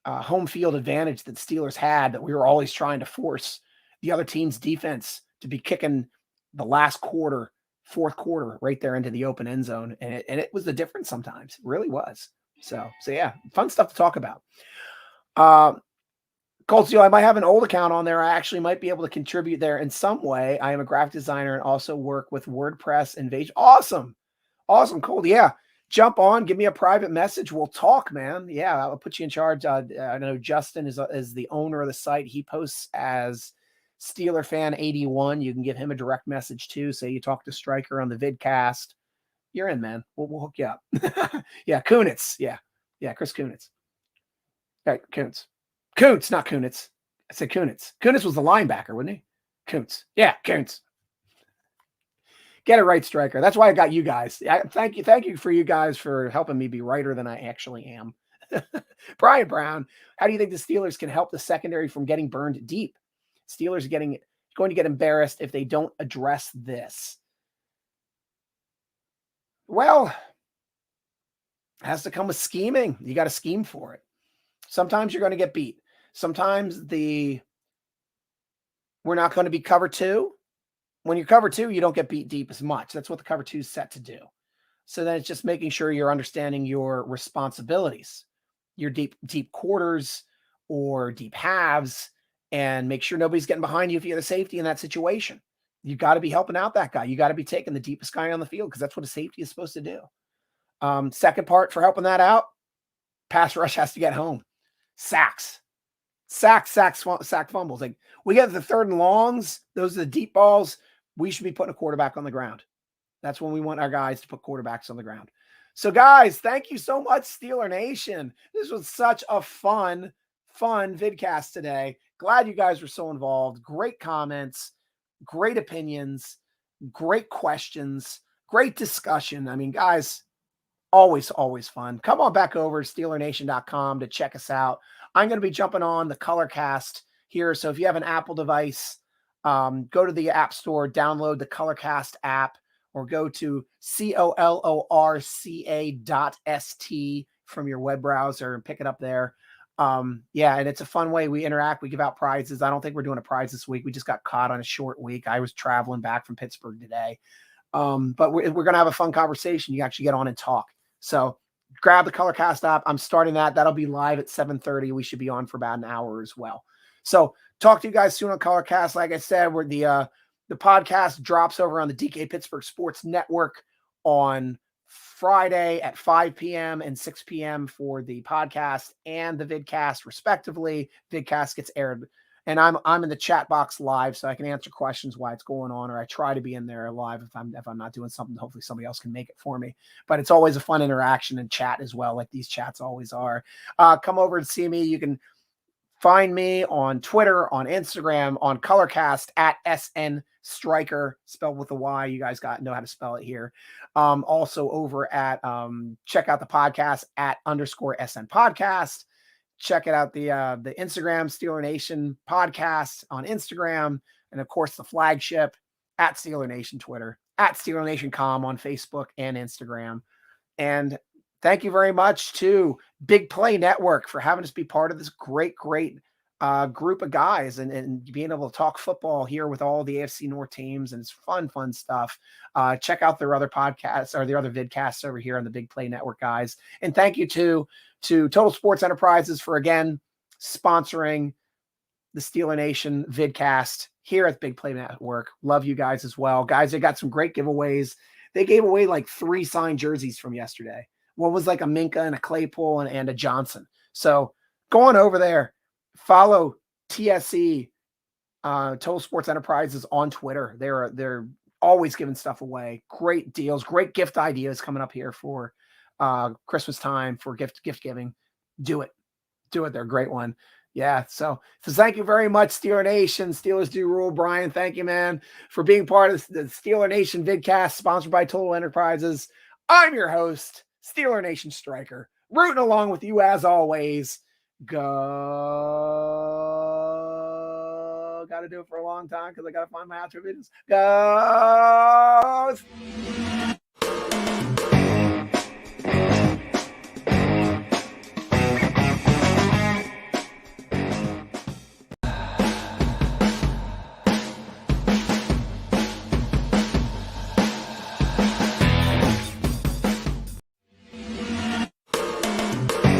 home field advantage that Steelers had, that we were always trying to force the other team's defense to be kicking the last quarter, fourth quarter, right there into the open end zone. And it was the difference sometimes. It really was. So yeah, fun stuff to talk about. Cold Steel, I might have an old account on there. I actually might be able to contribute there in some way. I am a graphic designer and also work with WordPress Invasion. Awesome. Cold. Yeah. Jump on, give me a private message. We'll talk, man. Yeah, I'll put you in charge. I know Justin is the owner of the site. He posts as Steeler Fan 81. You can give him a direct message too. Say you talk to Stryker on the vidcast. You're in, man. We'll hook you up. Yeah, Kunitz. Yeah, Chris Kunitz. Right, Kuntz, not Kunitz. I said Kunitz. Kunitz was the linebacker, wasn't he? Kuntz. Yeah, Kuntz. Get it right, Stryker. That's why I got you guys. Thank you for you guys for helping me be righter than I actually am. Brian Brown, how do you think the Steelers can help the secondary from getting burned deep? Steelers are going to get embarrassed if they don't address this. Well, it has to come with scheming. You got to scheme for it. Sometimes you're going to get beat. Sometimes we're not going to be cover two. When you cover two, you don't get beat deep as much. That's what the cover two is set to do. So then it's just making sure you're understanding your responsibilities, your deep quarters or deep halves, and make sure nobody's getting behind you if you have a safety in that situation. You got to be helping out that guy. You got to be taking the deepest guy on the field because that's what a safety is supposed to do. Second part for helping that out, pass rush has to get home. Sacks, fumbles. Like we get the third and longs, those are the deep balls. We should be putting a quarterback on the ground. That's when we want our guys to put quarterbacks on the ground. So guys, thank you so much, Steeler Nation. This was such a fun vidcast today. Glad you guys were so involved. Great comments, great opinions, great questions, great discussion. I mean, guys, always fun. Come on back over to SteelerNation.com to check us out. I'm going to be jumping on the Colorcast here. So if you have an Apple device, go to the App Store, download the Colorcast app, or go to colorca.st from your web browser and pick it up there. Yeah, and it's a fun way we interact. We give out prizes. I don't think we're doing a prize this week. We just got caught on a short week. I was traveling back from Pittsburgh today. But we're going to have a fun conversation. You actually get on and talk. So grab the Colorcast app. I'm starting that. That'll be live at 7:30. We should be on for about an hour as well. So talk to you guys soon on Colorcast. Like I said, we're the podcast drops over on the DK Pittsburgh Sports Network on Friday at 5 p.m. and 6 p.m. for the podcast and the vidcast, respectively. Vidcast gets aired. And I'm in the chat box live, so I can answer questions while it's going on, or I try to be in there live if I'm not doing something. Hopefully somebody else can make it for me. But it's always a fun interaction and chat as well, like these chats always are. Come over and see me. You can find me on Twitter, on Instagram, on Colorcast at SN Stryker, spelled with a Y. You guys know how to spell it here. Also over at check out the podcast at _SN Podcast. Check it out, the Instagram, Steeler Nation podcast on Instagram. And of course, the flagship at Steeler Nation Twitter, at Steeler Nation Com on Facebook and Instagram. And thank you very much to Big Play Network for having us be part of this great group of guys and being able to talk football here with all the AFC North teams. And it's fun stuff. Check out their other podcasts or their other vidcasts over here on the Big Play Network, guys. And thank you to Total Sports Enterprises for, again, sponsoring the Steeler Nation vidcast here at Big Play Network. Love you guys as well. Guys, they got some great giveaways. They gave away like 3 signed jerseys from yesterday. One was like a Minka and a Claypool and a Johnson. So go on over there. Follow TSE, Total Sports Enterprises on Twitter. They're always giving stuff away. Great deals, great gift ideas coming up here for Christmas time for gift giving. Do it. They're a great one. Yeah. So thank you very much, Steeler Nation. Steelers do rule. Brian, thank you, man, for being part of the Steeler Nation vidcast sponsored by Total Enterprises. I'm your host, Steeler Nation Stryker, rooting along with you as always. Go got to do it for a long time because I got to find my outro videos. Go!